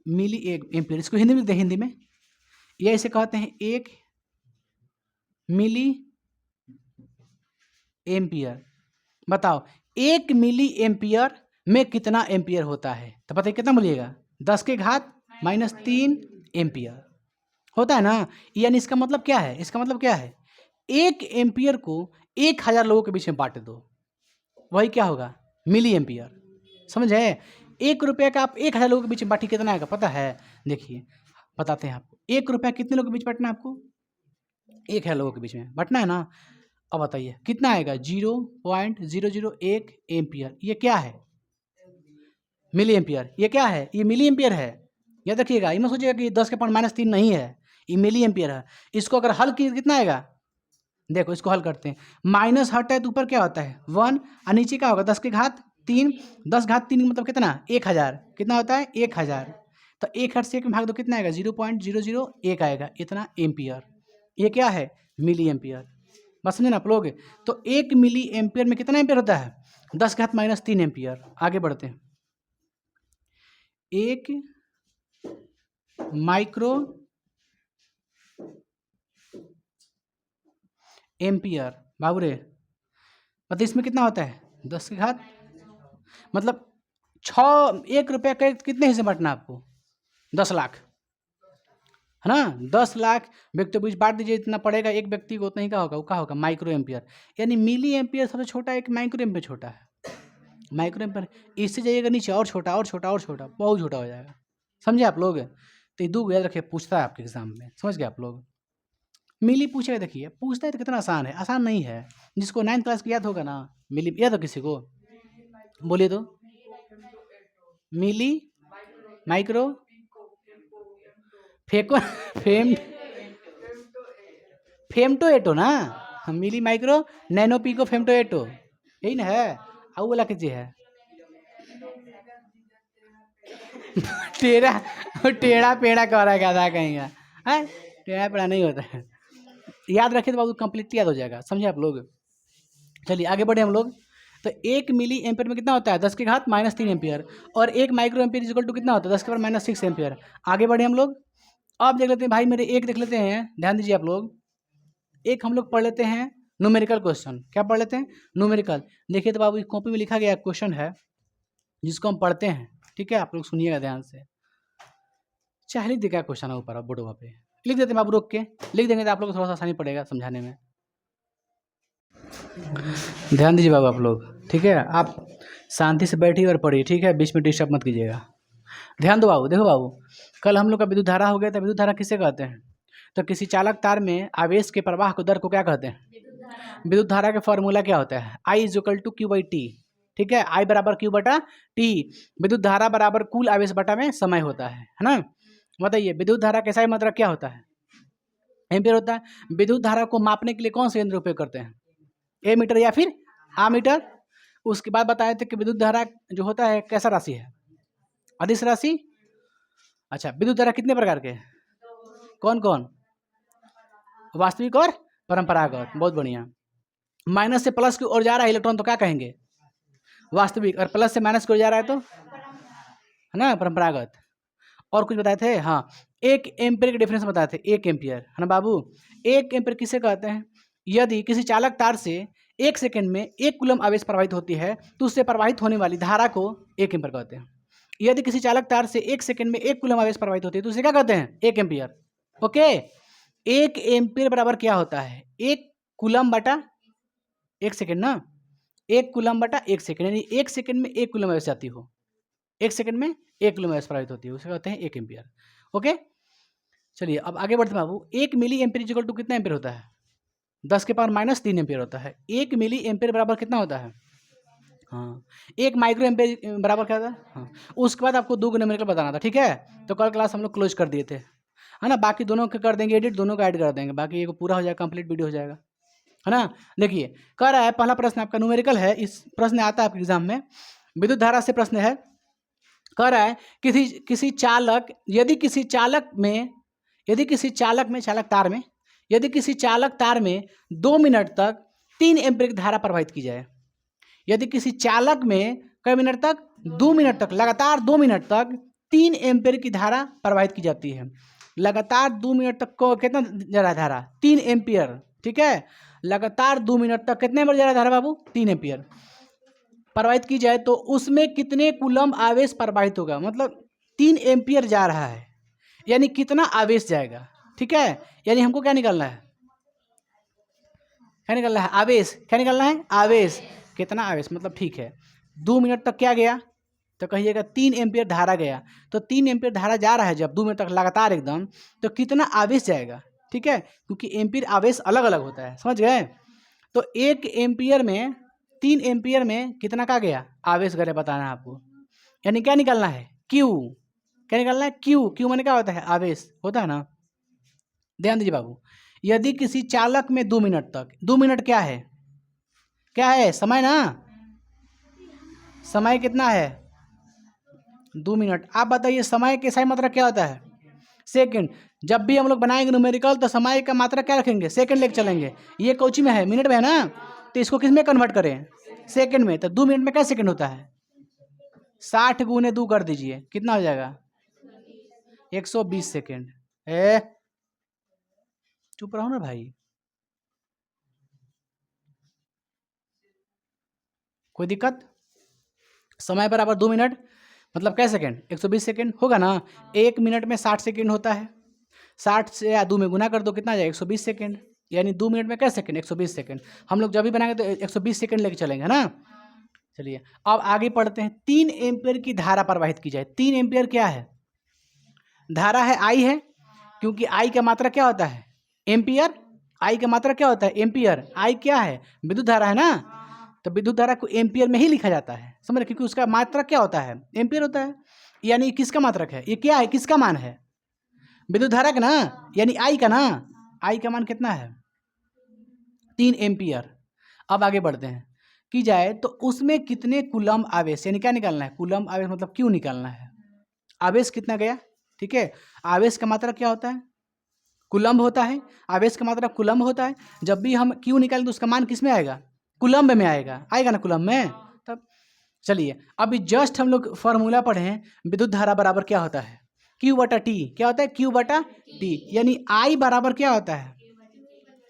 मिली 1 एम्पियर, इसको हिंदी में लिखते हैं, हिंदी में ये ऐसे कहते हैं 1 मिली एम्पियर। बताओ 1 मिली एम्पियर में कितना एम्पियर होता है, तो बताइए कितना बोलिएगा, 10 की घात -3 एम्पियर होता है ना। यानी इसका मतलब क्या है, 1 एम्पियर को 1000 लोगों के बीच में बांट दो, वही क्या होगा? Milliampere. समझ है? 1 रुपये का आप 1000 लोगों के बीच में बांटी, कितना आएगा पता है? देखिए बताते हैं आपको। 1 रुपया कितने लोगों के बीच बांटना है आपको? 1000 लोगों के बीच में बांटना है ना। अब बताइए कितना आएगा? 0.001 एम्पियर। ये क्या है? Milliampere. ये क्या है? ये मिली एम्पियर है। याद रखिएगा, ये मत सोचिएगा कि 10 के पावर -3 नहीं है, ये मिली एम्पियर है। इसको अगर हल किए कितना आएगा? देखो इसको हल करते हैं। माइनस हटता है तो ऊपर क्या होता है? 1, और नीचे क्या होगा? 10 की घात 3। 10 घात 3 मतलब कितना? 1000। कितना होता है? 1000। तो 1000 से 1 में भाग दो, कितना आएगा? 0.001 आएगा, इतना एम्पियर। ये क्या है? Milliampere. बस समझे ना आप लोग? तो 1 मिली एम्पियर में कितना एम्पियर होता है? 10 घात -3 एम्पियर। आगे बढ़ते हैं। 1 माइक्रो एम्पियर बाबू रे, मतलब इसमें कितना होता है? 10 की घात, मतलब 1 रुपये का कितने हिस्से बांटना आपको? 10 लाख, है ना। 10 लाख व्यक्ति बीच बांट दीजिए, इतना पड़ेगा एक व्यक्ति को, उतना ही का होगा, वो क्या होगा? Micro ampere. यानी मिली एम्पियर सबसे छोटा है, एक माइक्रो एम्पियर छोटा है। माइक्रो एम्पियर, इससे जाइएगा नीचे और छोटा और छोटा और छोटा, बहुत छोटा हो जाएगा। समझे आप लोग? तो ये 2 याद रखिए, पूछता है आपके एग्जाम में। समझ गए आप लोग? मिली पूछेगा, देखिए पूछता है तो कितना आसान है। आसान नहीं है, जिसको 9th क्लास की याद होगा ना, मिली याद हो किसी को? बोलिए तो। मिली, माइक्रो, फेको फेम फेमटो एटो ना। मिली, माइक्रो, नैनो, पिको, फेमटो एटो, यही ना है। आओ वाला कीजिए है टेढ़ा टेढ़ा पेड़ा कह रहा है, क्या था कहेंगे? है टेढ़ा पेड़ा नहीं होता है। याद रखिए तो बाबू कंप्लीटली याद हो जाएगा। समझे आप लोग? चलिए आगे बढ़े हम लोग। तो 1 मिली एम्पियर में कितना होता है? 10 की घात -3 एम्पियर। और 1 माइक्रो एम्पियर इक्वल टू कितना होता है? 10 के पावर -6 एम्पियर। आगे बढ़े हम लोग। अब देख लेते हैं भाई, मेरे एक देख लेते हैं, ध्यान दीजिए आप लोग। एक हम लोग पढ़ लेते हैं न्यूमेरिकल क्वेश्चन। क्या पढ़ लेते हैं? न्यूमेरिकल। देखिए तो बाबू इस कॉपी में लिखा गया क्वेश्चन है, जिसको हम पढ़ते हैं। ठीक है, आप लोग सुनिएगा ध्यान से। चाहे लिख देगा क्वेश्चन है ऊपर, अब बोर्ड पे लिख देते हैं बाबू, रोक के लिख देंगे तो आप लोग को थोड़ा सा आसानी पड़ेगा समझाने में। ध्यान दीजिए बाबू आप लोग, ठीक है। आप शांति से बैठिए और पढ़िए, ठीक है, बीच में डिस्टर्ब मत कीजिएगा। ध्यान दो बाबू। देखो बाबू, कल हम लोग का विद्युत धारा हो गया था। विद्युत धारा किसे कहते हैं? तो किसी चालक तार में आवेश के प्रवाह को, दर को क्या कहते हैं? विद्युत धारा का फॉर्मूला क्या होता है? I = Q/T। ठीक है, I बराबर Q बटा T। विद्युत धारा बराबर कुल आवेश बटा में समय होता है ना। बताइए विद्युत धारा कैसा मात्रक क्या होता है? एम्पियर होता है। विद्युत धारा को मापने के लिए कौन से यंत्र उपयोग करते हैं? एमीटर या फिर आमीटर। उसके बाद बताए थे कि विद्युत धारा जो होता है कैसा राशि है? अदिश राशि। अच्छा, विद्युत धारा कितने प्रकार के हैं? कौन कौन? वास्तविक और परंपरागत। बहुत बढ़िया। माइनस से प्लस की ओर जा रहा है इलेक्ट्रॉन तो क्या कहेंगे? वास्तविक। और प्लस से माइनस की ओर जा रहा है तो, है ना, परंपरागत। और कुछ बताए थे? हाँ, 1 एम्पियर के डिफरेंस बताए थे। 1 एम्पियर, है ना बाबू। 1 एम्पियर किसे कहते हैं? यदि किसी चालक तार से 1 सेकंड में 1 कूलम आवेश प्रवाहित होती है तो उससे प्रवाहित होने वाली धारा को 1 एम्पियर कहते हैं। यदि किसी चालक तार से 1 सेकंड में 1 कूलम आवेश प्रवाहित होती है तो उसे क्या कहते हैं? 1 एम्पियर। ओके, 1 एम्पियर बराबर क्या होता है? 1 कूलम बटा 1 सेकंड ना। 1 कूलम बटा 1 सेकंड, यानी 1 सेकंड में 1 कूलम आवेश आती हो। 1 सेकंड में 1 कूलम आवेश प्रवाहित होती है, उसे कहते हैं 1 एम्पियर। ओके, चलिए अब आगे बढ़ते हैं बाबू। 1 मिली एम्पियर इक्वल टू कितना एम्पियर होता है? 10 के पावर -3 एम्पियर होता है। 1 मिली एम्पियर बराबर कितना होता है? हाँ, 1 माइक्रो एम्पियर बराबर क्या होता है? हाँ, उसके बाद आपको 2 न्यूमेरिकल बताना था, ठीक है। तो कल क्लास हम लोग क्लोज कर दिए थे, है ना। बाकी दोनों के कर देंगे एडिट, दोनों का ऐड कर देंगे, बाकी ये पूरा हो जाएगा, कंप्लीट वीडियो हो जाएगा, है ना। देखिए कह रहा है, पहला प्रश्न आपका न्यूमेरिकल है। इस प्रश्न आता है आपके एग्जाम में, विद्युत धारा से प्रश्न है। कह रहा है किसी चालक, यदि किसी चालक तार में यदि किसी चालक तार में 2 मिनट तक 3 एम्पीयर की धारा प्रवाहित की जाए। यदि किसी चालक में कई मिनट तक? 2 मिनट तक, लगातार 2 मिनट तक 3 एम्पीयर की धारा प्रवाहित की जाती है। लगातार 2 मिनट तक को कितना जा रहा है धारा? 3 एम्पीयर। ठीक है, लगातार 2 मिनट तक कितने एम्पीयर जा रहा है धारा बाबू? 3 एम्पीयर प्रवाहित की जाए तो उसमें कितने कूलम आवेश प्रवाहित होगा? मतलब 3 एम्पीयर जा रहा है, यानी कितना आवेश जाएगा? ठीक है, यानी हमको क्या निकालना है? क्या निकलना है? आवेश। क्या निकलना है? आवेश। कितना आवेश मतलब ठीक है 2 मिनट तक क्या गया तो कहिएगा 3 एम्पियर धारा गया। तो 3 एम्पियर धारा जा रहा है जब 2 मिनट तक लगातार एकदम, तो कितना आवेश जाएगा? ठीक है, क्योंकि एम्पियर आवेश अलग अलग होता है, समझ गए? तो 1 एम्पियर में 3 एम्पियर में कितना का गया आवेश गया बताना है आपको। यानी क्या निकालना है? क्यू। क्या निकालना है? क्यू। क्यू माने क्या होता है? आवेश होता है ना। ध्यान दीजिए बाबू, यदि किसी चालक में 2 मिनट तक, 2 मिनट क्या है? क्या है? समय ना। समय कितना है? 2 मिनट। आप बताइए समय के सही मात्रा क्या होता है? सेकंड। जब भी हम लोग बनाएंगे न्यूमेरिकल तो समय का मात्रा क्या रखेंगे? सेकंड लेके चलेंगे। ये कोची में है? मिनट में है ना। तो इसको किस में कन्वर्ट करें? सेकंड में। तो 2 मिनट में क्या सेकंड होता है? 60 गुने 2 कर दीजिए, कितना हो जाएगा? 120 सेकंड। चुप रहो ना भाई, कोई दिक्कत? समय बराबर 2 मिनट मतलब क्या सेकंड? 120 सेकंड होगा ना। 1 मिनट में 60 सेकंड होता है, 60 से 2 में गुना कर दो, कितना आ जाएगा? 120 सेकंड। यानी 2 मिनट में क्या सेकंड? 120 सेकंड। हम लोग जब भी बनाएंगे तो 120 सेकंड लेके चलेंगे ना। चलिए अब आगे पढ़ते हैं। 3 एम्पियर की धारा प्रवाहित की जाए। 3 एम्पियर क्या है? धारा है, आई है, क्योंकि आई का मात्रा क्या होता है? एम्पियर। आई का मात्रा क्या होता है? एम्पियर। आई क्या है? विद्युत धारा है ना। तो विद्युत धारा को एम्पियर में ही लिखा जाता है, समझ रहे? क्योंकि उसका मात्रक क्या होता है? एम्पियर होता है। यानी किसका मात्रक है? ये क्या है? किसका मान है? विद्युत धारा का ना, यानी आई का ना। आई का मान कितना है? 3 एम्पियर। अब आगे बढ़ते हैं। की जाए तो उसमें कितने कूलम्ब आवेश, यानी क्या निकालना है? कूलम्ब आवेश मतलब क्यों निकालना है? आवेश कितना गया? ठीक है, आवेश का मात्रा क्या होता है? कूलम्ब होता है। आवेश का मात्रा कूलम्ब होता है। जब भी हम क्यू निकालें तो उसका मान किस में आएगा? कूलम्ब में आएगा ना, कूलम्ब में। तब चलिए अभी जस्ट हम लोग फॉर्मूला पढ़े हैं, विद्युत धारा बराबर क्या होता है? क्यू बटा टी। क्या होता है? क्यू बटा टी। यानी आई बराबर क्या होता है?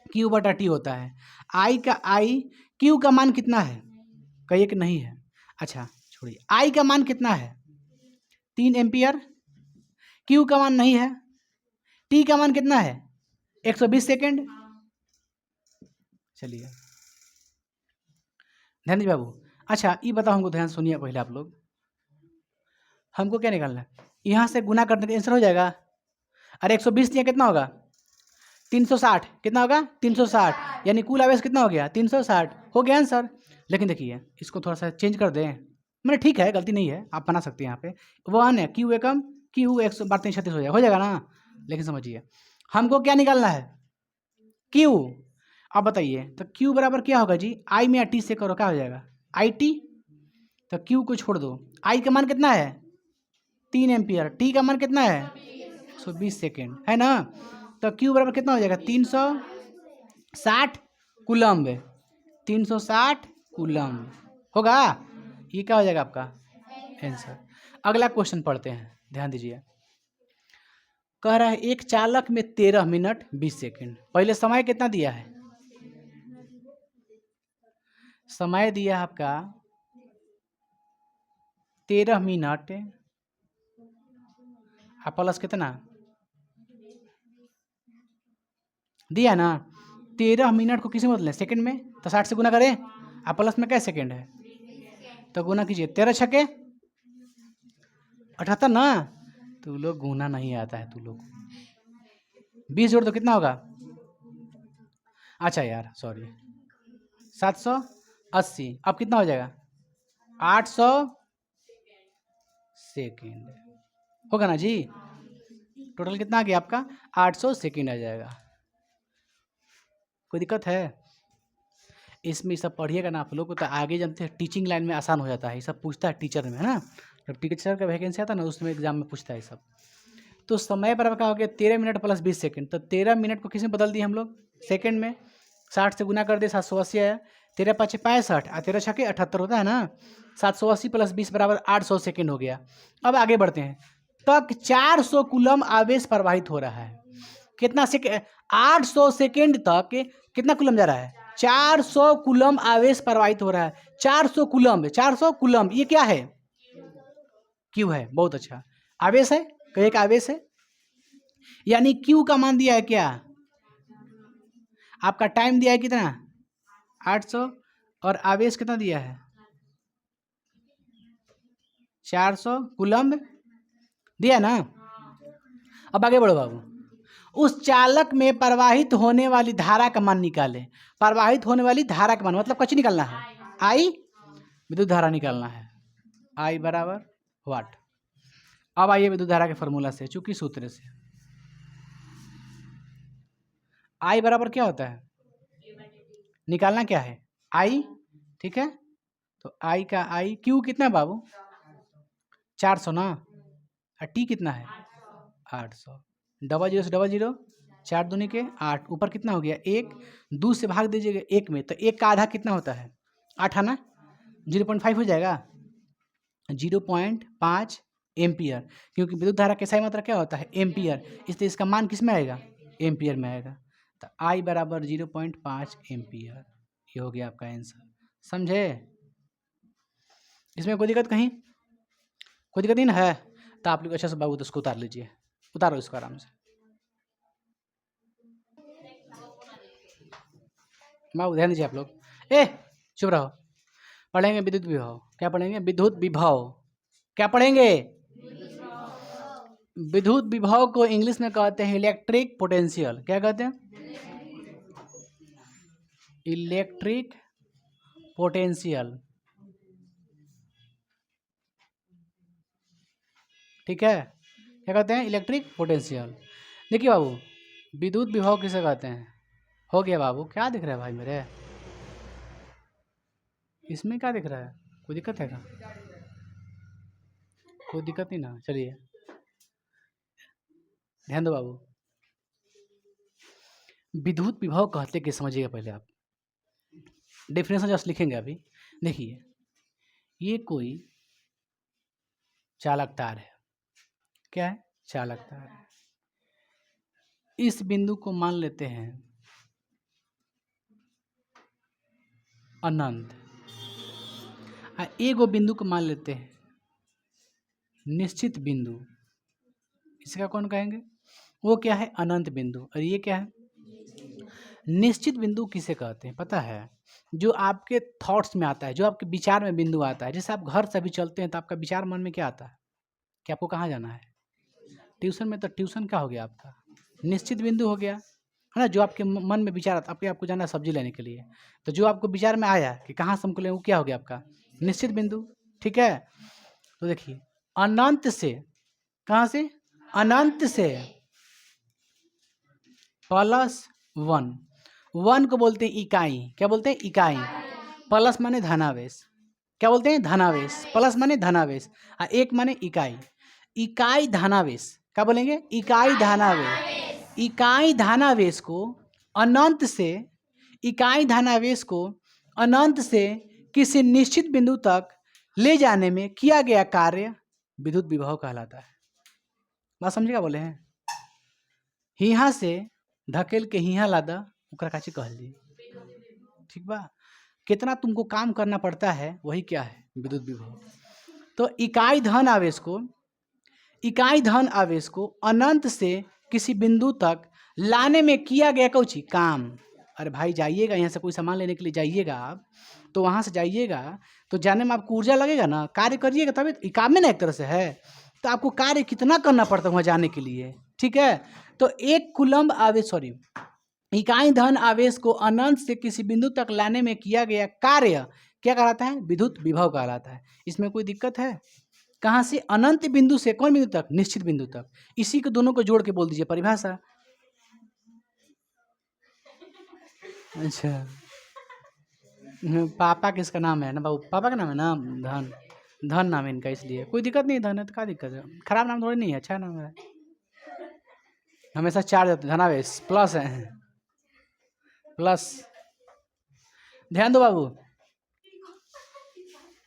क्यू बटा टी होता है। आई का आई, क्यू का मान कितना है? कहिए कि नहीं है। अच्छा छोड़िए, आई का मान कितना है? 3 एम्पियर। क्यू का मान नहीं है। टी का मान कितना है? 120 सेकेंड। चलिए ध्यान दीजिए बाबू। अच्छा ये बताओ हमको, ध्यान सुनिए पहले आप लोग, हमको क्या निकालना है? यहाँ से गुना करने का आंसर हो जाएगा। अरे 120 दिया कितना होगा? 360। कितना होगा? 360। यानी कुल आवेश कितना हो गया? 360 हो गया आंसर। लेकिन देखिए इसको थोड़ा सा चेंज कर दें, मैंने ठीक है गलती नहीं है, आप बना सकते हैं। यहाँ पे 1 है, क्यू एकम, क्यू 132 हो जाएगा ना। लेकिन समझिए हमको क्या निकालना है? क्यू। अब बताइए तो क्यू बराबर क्या होगा जी? आई में टी से करो, क्या हो जाएगा? I T. तो क्यू को छोड़ दो। आई का मान कितना है? 3 एम्पियर। टी का मान कितना है? 120 सेकेंड है ना। तो क्यू बराबर कितना हो जाएगा? 360 कूलम्ब। 360 कूलम्ब होगा। ये क्या हो जाएगा आपका आंसर। अगला क्वेश्चन पढ़ते हैं, ध्यान दीजिए। कह रहा है एक चालक में 13 मिनट 20 सेकेंड। पहले समय कितना दिया है? समय दिया आपका 13 मिनट प्लस कितना दिया ना? 13 मिनट को किसी में बदलें? सेकंड में। तो 60 से गुना करें, प्लस में क्या सेकंड है? तो गुना कीजिए, 13 छके 78 ना। तू लोग गुना नहीं आता है, तू लोग 20 जोड़ तो कितना होगा? अच्छा यार सॉरी, 780। अब कितना हो जाएगा? 800 सेकेंड होगा ना जी। टोटल कितना आ गया आपका? 800 सेकेंड आ जाएगा। कोई दिक्कत है इसमें? सब पढ़िएगा ना आप लोग को, तो आगे जानते हैं टीचिंग लाइन में आसान हो जाता है। ये सब पूछता है टीचर में, है ना। जब टीचर का वैकेंसी आता है ना, उसमें एग्जाम में पूछता है ये सब। तो समय बराबर क्या हो गया? 13 मिनट प्लस 20 सेकंड। तो 13 मिनट को किस में बदल दिए हम लोग? सेकंड में। 60 से गुना कर दिए, 780 आया। 13 5 65 और 13 6 78 होता है ना। 780 प्लस 20 बराबर 800 सेकेंड हो गया। अब आगे बढ़ते हैं। तक 400 कूलम आवेश प्रवाहित हो रहा है। कितना सेकेंड? 800 सेकेंड तक कितना कूलम जा रहा है? 400 कूलम आवेश प्रवाहित हो रहा है। 400 कूलम, 400 कूलम, ये क्या है? क्यू है। बहुत अच्छा, आवेश है, कहिए का आवेश है। यानी क्यू का मान दिया है क्या? आपका टाइम दिया है कितना? 800 और आवेश कितना दिया है 400 कूलम्ब दिया ना। अब आगे बढ़ो बाबू। उस चालक में प्रवाहित होने वाली धारा का मान निकालें। प्रवाहित होने वाली धारा का मान मतलब कुछ निकालना है आई, विद्युत धारा निकालना है आई बराबर वाट। अब आइए विद्युत धारा के फॉर्मूला से, चूंकि सूत्र से आई बराबर क्या होता है, निकालना क्या है आई, ठीक है। तो आई का आई, क्यू कितना है बाबू 400 ना, और टी कितना है 800, डबल जीरो से डबल जीरो, 4 दूनी के 8, ऊपर कितना हो गया 1, 2 से भाग दीजिएगा 1 में, तो 1 का आधा कितना होता है 8 आना, 0.5 हो जाएगा 0.5 एम्पियर, क्योंकि विद्युत धारा के सही मात्रा क्या होता है एम्पियर, इसलिए इसका मान किस में आएगा एम्पियर में आएगा। तो आई बराबर 0.5 एम्पियर, ये हो गया आपका आंसर। समझे, इसमें कोई दिक्कत कहीं, कोई दिक्कत नहीं ना है, तो आप लोग अच्छा से बाबू तो उसको उतार लीजिए, उतारो इसको आराम से बाबू, ध्यान दीजिए आप लोग। चुप रहो, पढ़ेंगे विद्युत विभव। क्या पढ़ेंगे विद्युत विभव, क्या पढ़ेंगे विद्युत विभव को इंग्लिश में कहते हैं इलेक्ट्रिक पोटेंशियल। क्या कहते हैं इलेक्ट्रिक पोटेंशियल, ठीक है। क्या कहते हैं इलेक्ट्रिक पोटेंशियल। देखिए बाबू विद्युत विभव किसे कहते हैं, हो गया बाबू, क्या दिख रहा है भाई मेरे, इसमें क्या दिख रहा है, कोई दिक्कत है क्या, कोई दिक्कत नहीं ना, चलिए ध्यान दो बाबू। विद्युत विभव कहते कि समझिएगा पहले आप, डेफिनेशन जस्ट लिखेंगे अभी। देखिए ये कोई चालक तार है, क्या है चालक तार है, इस बिंदु को मान लेते हैं अनंत, एगो बिंदु को मान लेते हैं निश्चित बिंदु, इसका कौन कहेंगे, वो क्या है अनंत बिंदु, और ये क्या है निश्चित बिंदु। किसे कहते हैं पता है, जो आपके थॉट्स में आता है, जो आपके विचार में बिंदु आता है। जैसे आप घर से भी चलते हैं तो आपका विचार मन में क्या आता है कि आपको कहाँ जाना है ट्यूशन में, तो ट्यूशन क्या हो गया आपका निश्चित बिंदु हो गया है ना। जो आपके मन में विचार आता है, आपको जाना है सब्जी लेने के लिए, तो जो आपको विचार में आया कि कहाँ से हमको लें, वो क्या हो गया आपका निश्चित बिंदु, ठीक है। तो देखिए अनंत से, कहाँ से अनंत से +1, 1 को बोलते हैं इकाई, क्या बोलते हैं इकाई, प्लस माने धनावेश, क्या बोलते हैं धनावेश, प्लस माने धनावेश, एक माने इकाई, इकाई धनावेश, क्या बोलेंगे इकाई धनावेश। इकाई धनावेश को अनंत से, इकाई धनावेश को अनंत से किसी निश्चित बिंदु तक ले जाने में किया गया कार्य विद्युत विभव कहलाता है। बात समझेगा बोले हैं, हिया से धकेल के हिया लादा ओकरा काची कहल जी, ठीक बा। कितना तुमको काम करना पड़ता है वही क्या है विद्युत विभव। तो इकाई धन आवेश को, इकाई धन आवेश को अनंत से किसी बिंदु तक लाने में किया गया कौची काम। अरे भाई जाइएगा यहाँ से कोई सामान लेने के लिए जाइएगा आप, तो वहाँ से जाइएगा तो जाने में आपको ऊर्जा लगेगा ना, कार्य करिएगा तभी काम में ना एक तरह से है, तो आपको कार्य कितना करना पड़ता है वहाँ जाने के लिए, ठीक है। तो एक कूलम्ब आवेश, सॉरी इकाई धन आवेश को अनंत से किसी बिंदु तक लाने में किया गया कार्य क्या कहलाता है विद्युत विभव कहलाता है। इसमें कोई दिक्कत है, कहाँ से अनंत बिंदु से कौन बिंदु तक निश्चित बिंदु तक, इसी को दोनों को जोड़ के बोल दीजिए परिभाषा। अच्छा पापा किसका नाम है ना बाबू, पापा का नाम है ना धन, धन नाम है इनका, इसलिए कोई दिक्कत नहीं, धन है तो क्या दिक्कत है, खराब नाम थोड़ी नहीं है, अच्छा नाम है, हमेशा 4 जाते धनावेश प्लस है प्लस। ध्यान दो बाबू,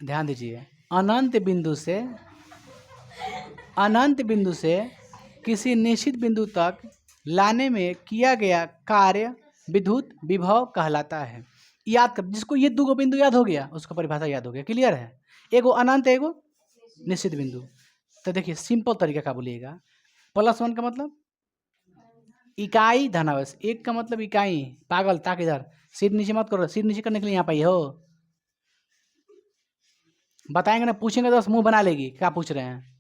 ध्यान दीजिए, अनंत बिंदु से, अनंत बिंदु से किसी निश्चित बिंदु तक लाने में किया गया कार्य विद्युत विभव कहलाता है। याद कर, जिसको ये 2 बिंदु याद हो गया उसका परिभाषा याद हो गया, क्लियर है। एगो अनंत एगो निश्चित बिंदु। तो देखिए सिंपल तरीका का बोलिएगा, +1 का मतलब इकाई धनावेश, 1 का मतलब इकाई, पागल ताक इधर, सीट नीचे मत करो, सीट नीचे करने के लिए यहाँ पाई हो। बताएंगे ना, पूछेंगे तो मुंह बना लेगी क्या पूछ रहे हैं।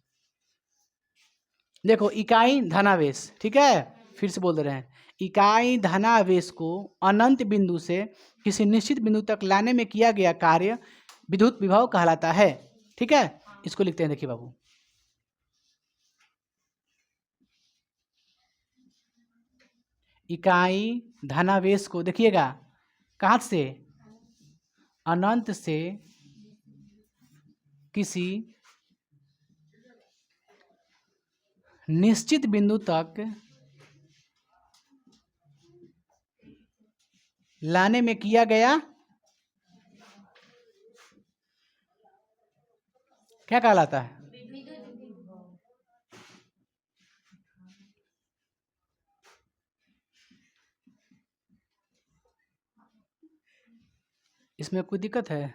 देखो इकाई धनावेश, ठीक है, फिर से बोल दे रहे हैं, इकाई धनावेश को अनंत बिंदु से किसी निश्चित बिंदु तक लाने में किया गया कार्य विद्युत विभव कहलाता है। ठीक है, इसको लिखते हैं, देखिए बाबू, इकाई धनावेश को देखिएगा कहाँ से, अनंत से किसी निश्चित बिंदु तक लाने में किया गया क्या कहलाता है, इसमें कोई दिक्कत है,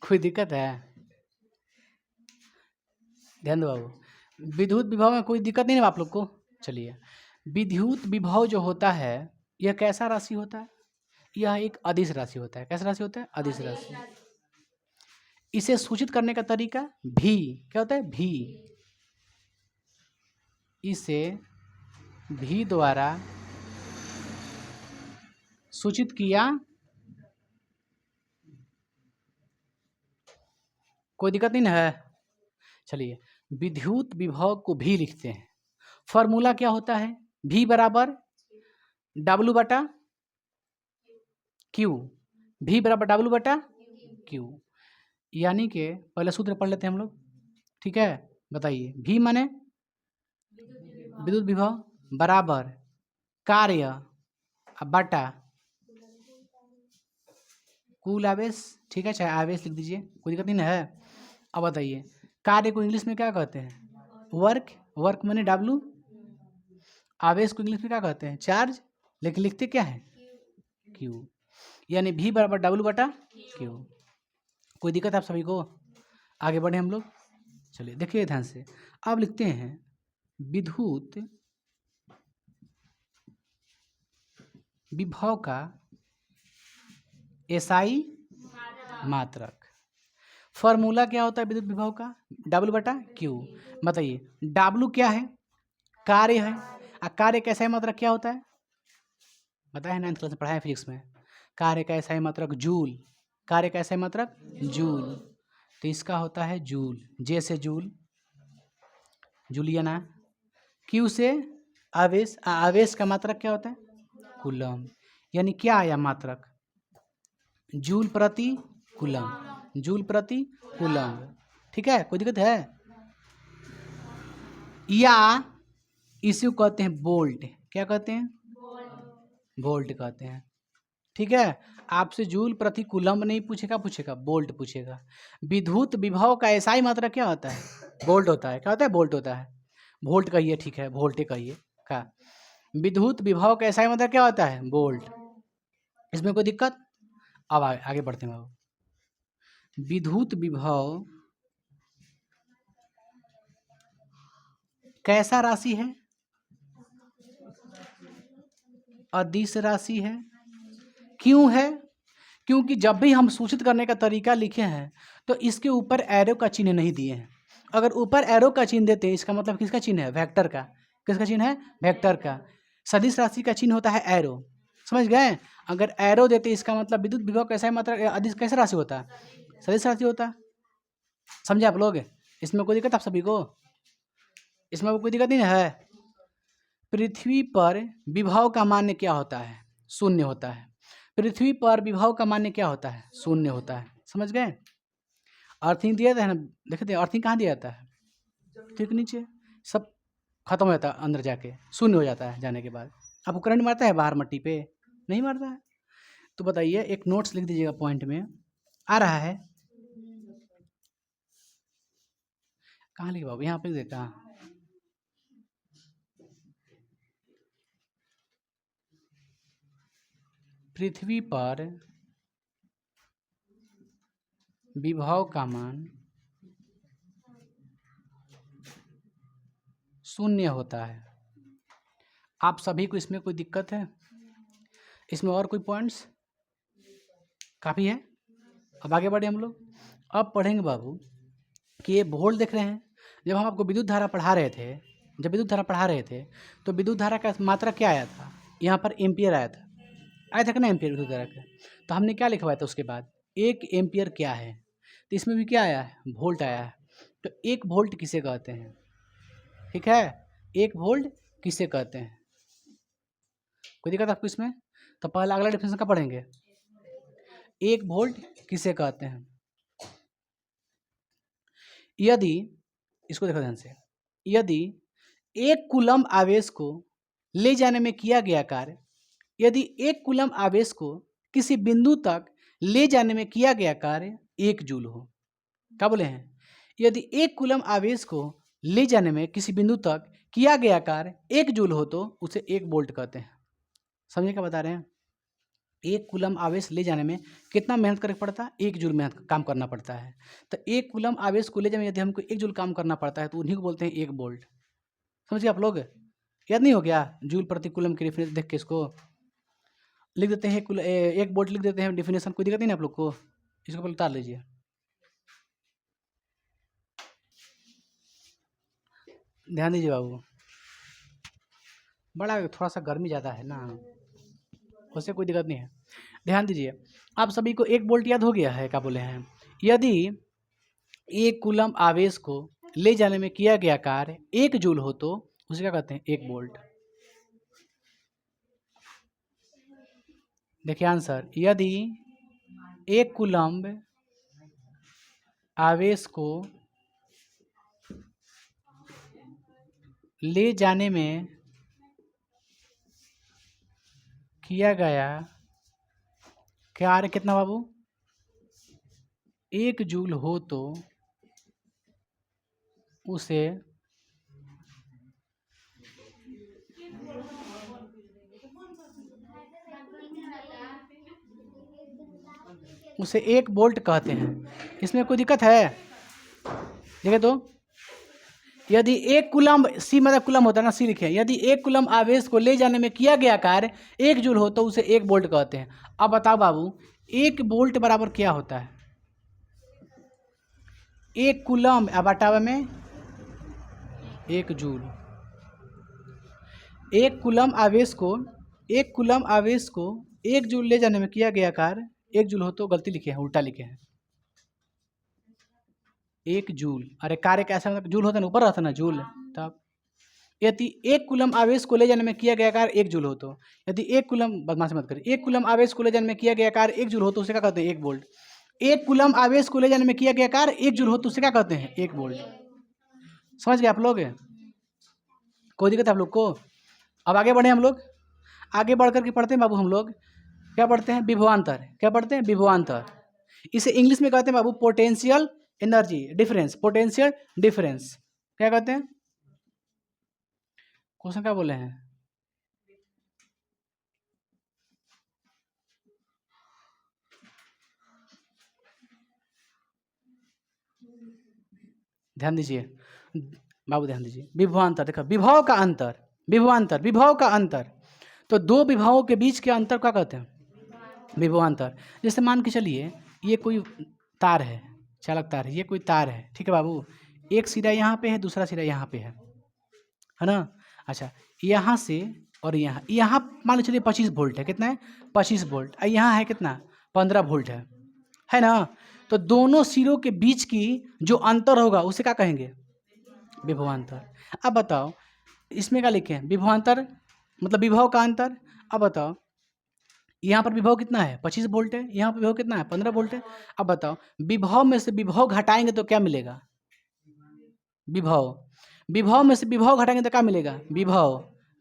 कोई दिक्कत है, ध्यान दो बाबू, विद्युत विभव में कोई दिक्कत नहीं है आप लोग को। चलिए, विद्युत विभव जो होता है यह कैसा राशि होता है, यह एक अदिश राशि होता है। कैसा राशि होता है, अदिश राशि। इसे सूचित करने का तरीका भी क्या होता है, भी, इसे भी द्वारा सूचित किया, कोई दिक्कत नहीं है। चलिए, विद्युत विभव को भी लिखते हैं, फॉर्मूला क्या होता है, भी बराबर W बटा क्यू, भी बराबर W बटा क्यू, यानी कि पहले सूत्र पढ़ लेते हैं हम लोग। ठीक है, बताइए, भी माने विद्युत विभव बराबर कार्य बटा कुल आवेश। ठीक है, चाहे आवेश लिख दीजिए, कोई दिक्कत नहीं है। अब बताइए, कार्य को इंग्लिश में क्या कहते हैं, वर्क, वर्क माने W, आवेश को इंग्लिश में क्या कहते हैं, चार्ज, लेकिन लिखते क्या है, क्यू, यानी भी बराबर W बटा क्यू। कोई दिक्कत आप सभी को, आगे बढ़े हम लोग। चलिए देखिए ध्यान से, अब लिखते हैं विद्युत विभव का एसआई मात्रक। फॉर्मूला क्या होता है विद्युत विभव का, W बटा क्यू। बताइए W क्या है, कार्य है, और कार्य का एसआई मात्रक क्या होता है, बताया 9th क्लास में पढ़ाया फिजिक्स में, कार्य का एसआई मात्रक जूल, कार्य का एसआई मात्रक जूल, तो इसका होता है जूल, जे से जूल, जूलियना, क्यू से आवेश, आवेश का मात्रक क्या होता है, कूलम, यानी क्या आया मात्रक, जूल प्रति कूलम, जूल प्रति कूलम। ठीक है, कोई दिक्कत है, या इसी को कहते हैं वोल्ट, क्या कहते हैं, वोल्ट कहते हैं। ठीक है, आपसे जूल प्रति कूलम नहीं पूछेगा, पूछेगा वोल्ट पूछेगा। विद्युत विभव का एसआई मात्रक क्या होता है, वोल्ट होता है। क्या होता है, वोल्ट होता है, वोल्ट कहिए, ठीक है, वोल्टे कहिए का। विद्युत विभव का एसआई मात्रक क्या होता है, वोल्ट। इसमें कोई दिक्कत, अब आगे बढ़ते हैं बाबू। विद्युत विभव कैसा राशि है, अदिश राशि है। क्यों है, क्योंकि जब भी हम सूचित करने का तरीका लिखे हैं तो इसके ऊपर एरो का चिन्ह नहीं दिए हैं। अगर ऊपर एरो का चिन्ह देते हैं, इसका मतलब किसका चिन्ह है, वेक्टर का। किसका चिन्ह है, वेक्टर का। सदिश राशि का चिन्ह होता है एरो, समझ गए। अगर एरो देते इसका मतलब विद्युत विभव कैसा है, मतलब अदिश कैसा राशि होता है, सदिश राशि होता है। समझे आप लोग, इसमें कोई दिक्कत आप सभी को, इसमें कोई दिक्कत नहीं है। पृथ्वी पर विभव का मान्य क्या होता है, शून्य होता है। पृथ्वी पर विभव का मान्य क्या होता है, शून्य होता है। समझ गए, अर्थिंग दिया था ना, देखते हैं अर्थिंग कहाँ दिया जाता है, ठीक नीचे, सब खत्म हो जाता है, अंदर जाके शून्य हो जाता है जाने के बाद। आपको करंट मारता है बाहर मट्टी पे, नहीं मारता है। तो बताइए, एक नोट्स लिख दीजिएगा, पॉइंट में आ रहा है, कहाँ लिखे बाबू, यहाँ पे देखा, पृथ्वी पर विभव का मान शून्य होता है। आप सभी को इसमें कोई दिक्कत है, इसमें और कोई पॉइंट्स? काफ़ी है। अब आगे बढ़े हम लोग। अब पढ़ेंगे बाबू कि ये वोल्ट देख रहे हैं। जब हम आपको विद्युत धारा पढ़ा रहे थे, तो विद्युत धारा का मात्रा क्या आया था? यहाँ पर एम्पियर आया था कि ना एम्पियर विद्युत धारा का। तो हमने क्या लिखवाया था उसके बाद? 1 एम्पियर क्या है? तो इसमें भी क्या आया है? वोल्ट आया है। तो 1 वोल्ट किसे कहते हैं? ठीक है, 1 वोल्ट किसे कहते हैं? कोई दिक्कत आपको इसमें? तो पहले अगला डिफिनेशन का पढ़ेंगे। 1 वोल्ट किसे कहते हैं? यदि, इसको देखो ध्यान से, यदि 1 कूलम्ब आवेश को ले जाने में किया गया कार्य, यदि 1 कूलम्ब आवेश को किसी बिंदु तक ले जाने में किया गया कार्य 1 जूल हो। क्या बोले हैं? यदि 1 कूलम्ब आवेश को ले जाने में किसी बिंदु तक किया गया कार्य 1 जूल हो तो उसे 1 वोल्ट कहते हैं। समझे क्या बता रहे हैं? 1 कूलम्ब आवेश ले जाने में कितना मेहनत करना पड़ता है? 1 जूल मेहनत काम करना पड़ता है। तो 1 कूलम्ब आवेश को ले जाने में यदि हमको 1 जूल काम करना पड़ता है तो उन्हीं को बोलते हैं 1 वोल्ट। समझिए आप लोग? याद नहीं हो गया? जूल प्रति कूलम्ब की डिफिनेशन देख के इसको लिख देते हैं, 1 वोल्ट लिख देते हैं डिफिनेशन। कोई दिक्कत नहीं आप लोग को? इसको पहले उतार लीजिए। ध्यान दीजिए बाबू, बड़ा थोड़ा सा गर्मी ज़्यादा है ना, उससे कोई दिक्कत नहीं है। ध्यान दीजिए, आप सभी को 1 वोल्ट याद हो गया है? क्या बोले हैं? यदि 1 कूलम्ब आवेश को ले जाने में किया गया कार्य 1 जूल हो तो उसे क्या कहते हैं? 1 वोल्ट। देखिए आंसर, यदि 1 कूलम्ब आवेश को ले जाने में किया गया कार्य कितना बाबू? 1 जूल हो तो उसे उसे 1 वोल्ट कहते हैं। इसमें कोई दिक्कत है? देखिए तो, यदि 1 कूलम्ब, सी मतलब कूलम्ब होता है ना, सी लिखे, यदि 1 कूलम्ब आवेश को ले जाने में किया गया कार्य 1 जूल हो तो उसे 1 वोल्ट कहते हैं। अब बताओ बाबू, 1 वोल्ट बराबर क्या होता है? 1 कूलम्ब बटा में 1 जूल। 1 कूलम्ब आवेश को 1 जूल ले जाने में किया गया कार्य 1 जूल हो तो, गलती लिखे हैं, उल्टा लिखे हैं, 1 जूल। अरे कार्य कैसा मतलब? जूल होता है ना, ऊपर रहता ना जूल। तब यदि 1 कूलम्ब आवेश को ले जाने में किया गया कार्य 1 जूल हो तो, यदि 1 कूलम्ब, बदमाशी मत करिए, 1 कूलम्ब आवेश को ले जाने में किया गया कार्य 1 जूल हो तो उसे क्या कहते हैं? 1 वोल्ट। 1 कूलम्ब आवेश को ले जाने में किया गया कार्य 1 जूल हो तो उसे क्या कहते हैं? 1 वोल्ट। समझ गए आप लोग? कोई दिक्कत है आप लोग को? अब आगे बढ़े हम लोग। आगे बढ़ करके पढ़ते हैं बाबू हम लोग, क्या पढ़ते हैं? विभवांतर। क्या पढ़ते हैं? विभवांतर। इसे इंग्लिश में कहते हैं बाबू potential energy difference. Potential difference क्या कहते हैं? क्वेश्चन क्या बोले हैं? ध्यान दीजिए बाबू, ध्यान दीजिए। विभवांतर, देखो विभव का अंतर, विभवांतर, विभव का अंतर। तो 2 विभवों के बीच के अंतर क्या कहते हैं? विभवांतर। जैसे मान के चलिए ये कोई तार है, चालक तार है, ये कोई तार है, ठीक है बाबू, एक सिरा यहाँ पे है, दूसरा सिरा यहाँ पे है ना? अच्छा, यहाँ से और यहाँ मान लीजिए 25 वोल्ट है। कितना है? 25 वोल्ट। और यहाँ है कितना? 15 वोल्ट है ना? तो दोनों सिरों के बीच की जो अंतर होगा उसे क्या कहेंगे? विभवांतर। अब बताओ इसमें क्या लिखे हैं? विभवांतर मतलब विभव का अंतर। अब बताओ यहाँ पर विभव कितना है? 25 वोल्ट है, यहाँ पर विभव कितना है? 15 वोल्ट है। अब बताओ विभव में से विभव घटाएंगे तो क्या मिलेगा? विभव। विभव में से विभव घटाएंगे तो क्या मिलेगा? विभव,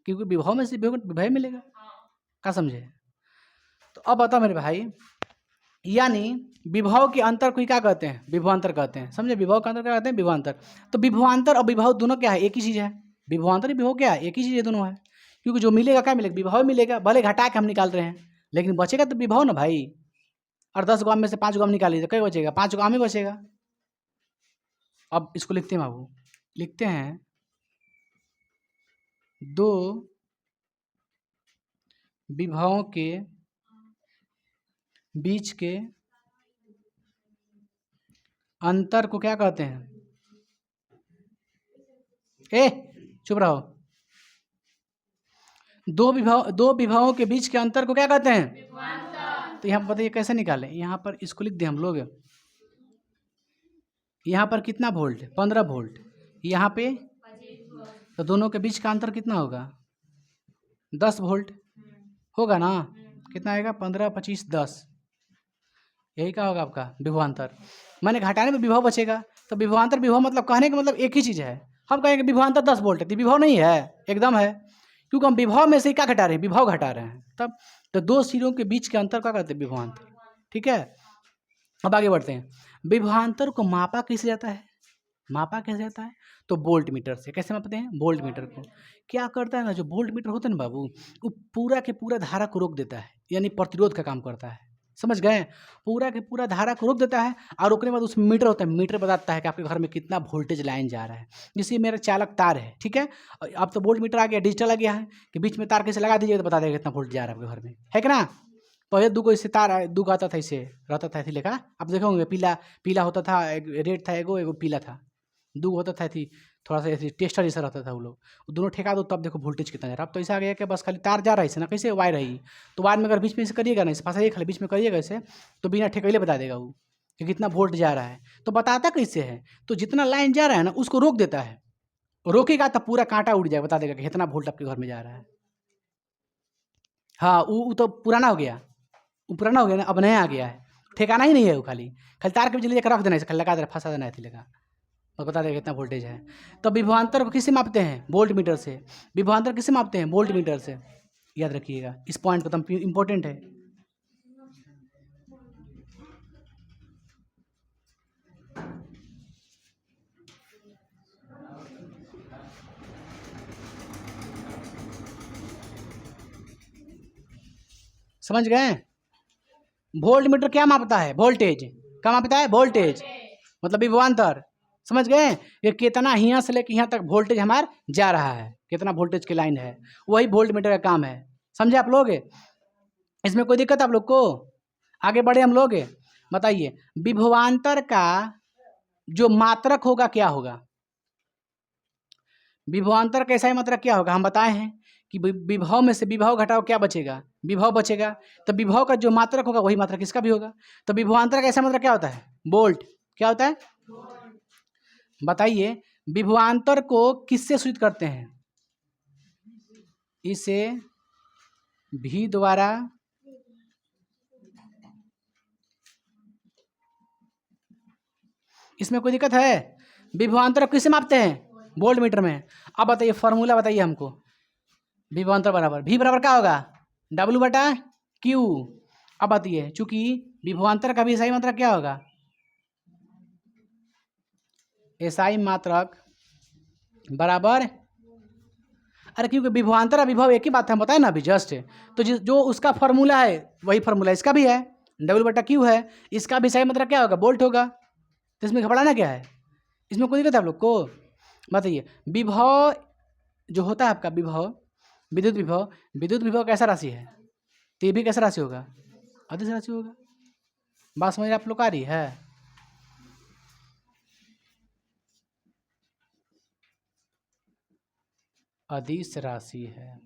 क्योंकि विभव में से विभव मिलेगा। क्या समझे? तो अब बताओ मेरे भाई, यानी विभव के अंतर को क्या कहते हैं? विभवांतर कहते हैं। समझे? विभव का अंतर क्या कहते हैं? विभवांतर। तो विभवांतर और विभव दोनों क्या है? एक ही चीज़ है। विभवांतर विभव क्या है? एक ही चीज़ है, दोनों है। क्योंकि जो मिलेगा क्या मिलेगा? विभव मिलेगा, भले घटा के हम निकाल रहे हैं, लेकिन बचेगा तो विभव ना भाई। और 10 ग्राम में से 5 ग्राम निकाल लीजिए, क्या बचेगा? 5 ग्राम ही बचेगा। अब इसको लिखते हैं बाबू, लिखते हैं 2 विभवों के बीच के अंतर को क्या कहते हैं? चुप रहो। दो विभवों के बीच के अंतर को क्या कहते हैं? तो यहाँ पर बताइए कैसे निकालें? यहाँ पर इसको लिख दें हम लोग। यहाँ पर कितना वोल्ट? 15 वोल्ट। यहाँ पे तो दोनों के बीच का अंतर कितना होगा? 10 वोल्ट होगा ना? कितना आएगा? 15 25 10। यही क्या होगा आपका विभवांतर। मैंने घटाने में विभव बचेगा, तो विभवांतर विभव मतलब कहने का मतलब एक ही चीज़ है। हम कहेंगे विभवांतर 10 वोल्ट है, तो विभव नहीं है, एकदम है, क्योंकि हम विभव में से क्या घटा रहे हैं? विभव घटा रहे हैं। तब तो दो सिरों के बीच के अंतर क्या कहते हैं? विभवांतर। ठीक है, अब आगे बढ़ते हैं। विभवांतर को मापा कैसे जाता है? मापा कैसे जाता है? तो वोल्ट मीटर से। कैसे मापते हैं? वोल्ट मीटर को। क्या करता है ना, जो वोल्ट मीटर होता है ना बाबू, वो पूरा के पूरा धारा को रोक देता है, यानी प्रतिरोध का काम करता है। समझ गए? पूरा के पूरा धारा को रोक देता है, और रोकने के बाद उसमें मीटर होता है, मीटर बताता है कि आपके घर में कितना वोल्टेज लाइन जा रहा है। जैसे मेरा चालक तार है, ठीक है, अब तो वोल्ट मीटर आ गया, डिजिटल आ गया है, कि बीच में तार कैसे लगा दीजिएगा तो बता देगा कितना वोल्ट जा रहा है आपके घर में, है कि ना? पहले दो को इससे तार दो आता था, इससे रहता था, ऐसे लेखा आप देखोगे, पीला पीला होता था, एक रेड था, एगो पीला था, दो होता था, थी थोड़ा सा ऐसे टेस्टर जैसा रहता था वो लोग, दोनों ठेका दो तब देखो वोल्टेज कितना जा रहा है। अब तो ऐसा आ गया कि बस खाली तार जा रहा है इसे ना, कैसे वायर रही, तो वायर में अगर बीच में इसे करिएगा ना, इसे फंसाइए खाली बीच में करिएगा इसे, तो बिना ठेकैले बता देगा वो कि कितना वोल्ट जा रहा है। तो बताता कैसे है? तो जितना लाइन जा रहा है ना उसको रोक देता है, रोकेगा तब पूरा कांटा उड़ जाएगा, बता देगा कि कितना वोल्ट आपके घर में जा रहा है। हाँ, वो तो पुराना हो गया, वो पुराना हो गया ना, अब नया आ गया है, ठेकाना ही नहीं है वो, खाली खाली तार के बीच लेकर रख देना, इसे खाली लगा देना, फंसा देना है लगा, और बता देगा कितना वोल्टेज है। तो विभवांतर को किससे मापते हैं? वोल्ट मीटर से। विभवांतर किससे मापते हैं? वोल्ट मीटर से। याद रखिएगा इस पॉइंट को, तो इम्पोर्टेंट है। समझ गए? वोल्ट मीटर क्या मापता है? वोल्टेज। क्या मापता है? वोल्टेज, मतलब विभवांतर। समझ गए? ये कितना यहाँ से लेकर यहाँ तक वोल्टेज हमारा जा रहा है, कितना वोल्टेज की लाइन है, वही वोल्ट मीटर का काम है। समझे आप लोग? इसमें कोई दिक्कत आप लोग को? आगे बढ़े हम लोग, बताइए विभवांतर का जो मात्रक होगा क्या होगा? विभवांतर का ऐसा ही मात्रक क्या होगा? हम बताए हैं कि विभव में से विभव घटाओ क्या बचेगा? विभव बचेगा। तो विभव का जो मात्रक होगा वही मात्रक इसका भी होगा। तो विभवांतर का ऐसा मात्रक क्या होता है? वोल्ट। क्या होता है? बताइए विभवांतर को किससे सूचित करते हैं? इसे भी द्वारा इसमें कोई दिक्कत है? विभवांतर किससे मापते हैं? वोल्ट मीटर में। अब बताइए फॉर्मूला बताइए हमको। विभवांतर बराबर V बराबर क्या होगा? W/Q। अब बताइए चूंकि विभवांतर का भी SI मात्रक क्या होगा? SI मात्रक बराबर, अरे क्योंकि विभवांतर और विभव एक ही बात है, हम बताए ना अभी जस्ट। तो जो उसका फॉर्मूला है वही फॉर्मूला इसका भी है, W/Q है। इसका भी SI मात्रक क्या होगा? वोल्ट होगा। तो इसमें घबराना क्या है? इसमें कोई दिक्कत है आप लोग को? बताइए विभव जो होता है आपका विभव, विद्युत विभव कैसा राशि है? तो ये भी कैसा राशि होगा? अदिश राशि होगा। बात समझ आप लोग आ रही है? अदिश राशि है।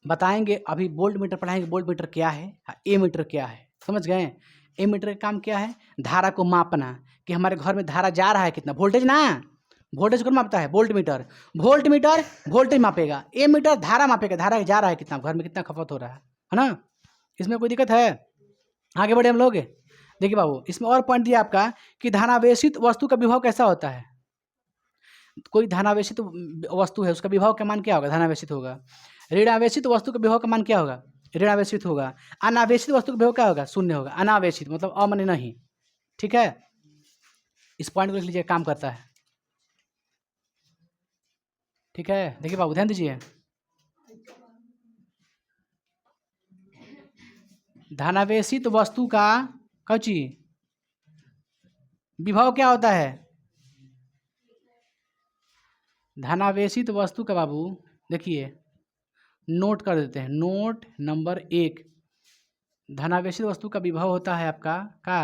बताएंगे अभी, वोल्ट मीटर पढ़ाएंगे, वोल्ट मीटर क्या है, ए मीटर क्या है। समझ गए? ए मीटर का काम क्या है? धारा को मापना, कि हमारे घर में धारा जा रहा है कितना, वोल्टेज ना, वोल्टेज को मापता है voltmeter. Voltmeter voltage मापेगा, ए मीटर धारा मापेगा, धारा जा रहा है कितना, घर में कितना खपत हो रहा है ना? इसमें कोई दिक्कत है? आगे बढ़े हम लोग। देखिए बाबू इसमें और पॉइंट दिया आपका कि धनावेशित वस्तु का विभव कैसा होता है? कोई धनावेशित वस्तु है, उसका विभव का मान क्या होगा? धनावेशित होगा। ऋणावेशित वस्तु का विभव का मान क्या होगा? ऋणावेशित होगा। अनावेशित वस्तु का विभव क्या होगा? शून्य होगा। अनावेशित मतलब अमान्य नहीं। ठीक है, इस पॉइंट को लिख लीजिए, काम करता है। ठीक है, देखिए बाबू ध्यान दीजिए, धनावेशित वस्तु का कौची विभव क्या होता है? धनावेशित वस्तु का बाबू देखिए, नोट कर देते हैं, नोट नंबर 1, धनावेशित वस्तु का विभव होता है आपका का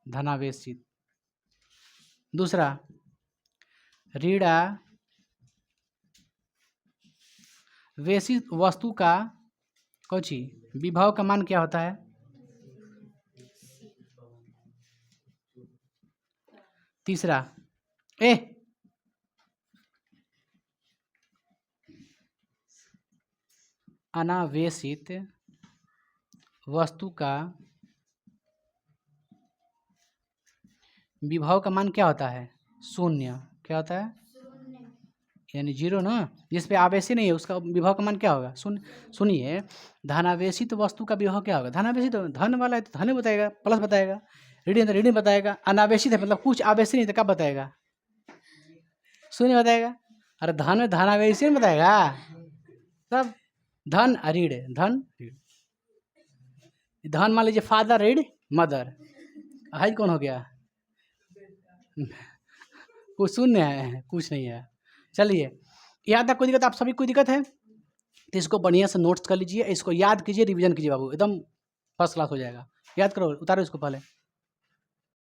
धनावेशित। दूसरा, ऋणावेशित वस्तु का कौची विभव का मान क्या होता है? तीसरा, अनावेशित वस्तु का विभव का मान क्या होता है? शून्य। क्या होता है? यानी जीरो ना, जिस पे आवेश ही नहीं है उसका विभव का मान क्या होगा? शून्य। सुनिए, धनावेशित वस्तु का विभव क्या होगा? धनावेशित धन वाला है तो धन बताएगा, प्लस बताएगा। ऋण है तो ऋण बताएगा। अनावेशित है मतलब कुछ आवेश नहीं तो क्या बताएगा? शून्य बताएगा। अरे धन में धनावेशित बताएगा, तब धन ऋण, धन ऋण। धन मान लीजिए फादर ऋण मदर, हाई कौन हो गया? कुछ शून्य है, कुछ नहीं है। चलिए, यहाँ तक कोई दिक्कत? आप सभी कोई दिक्कत है तो इसको बढ़िया से नोट्स कर लीजिए, इसको याद कीजिए, रिवीजन कीजिए बाबू, एकदम फर्स्ट क्लास हो जाएगा। याद करो, उतारो इसको पहले।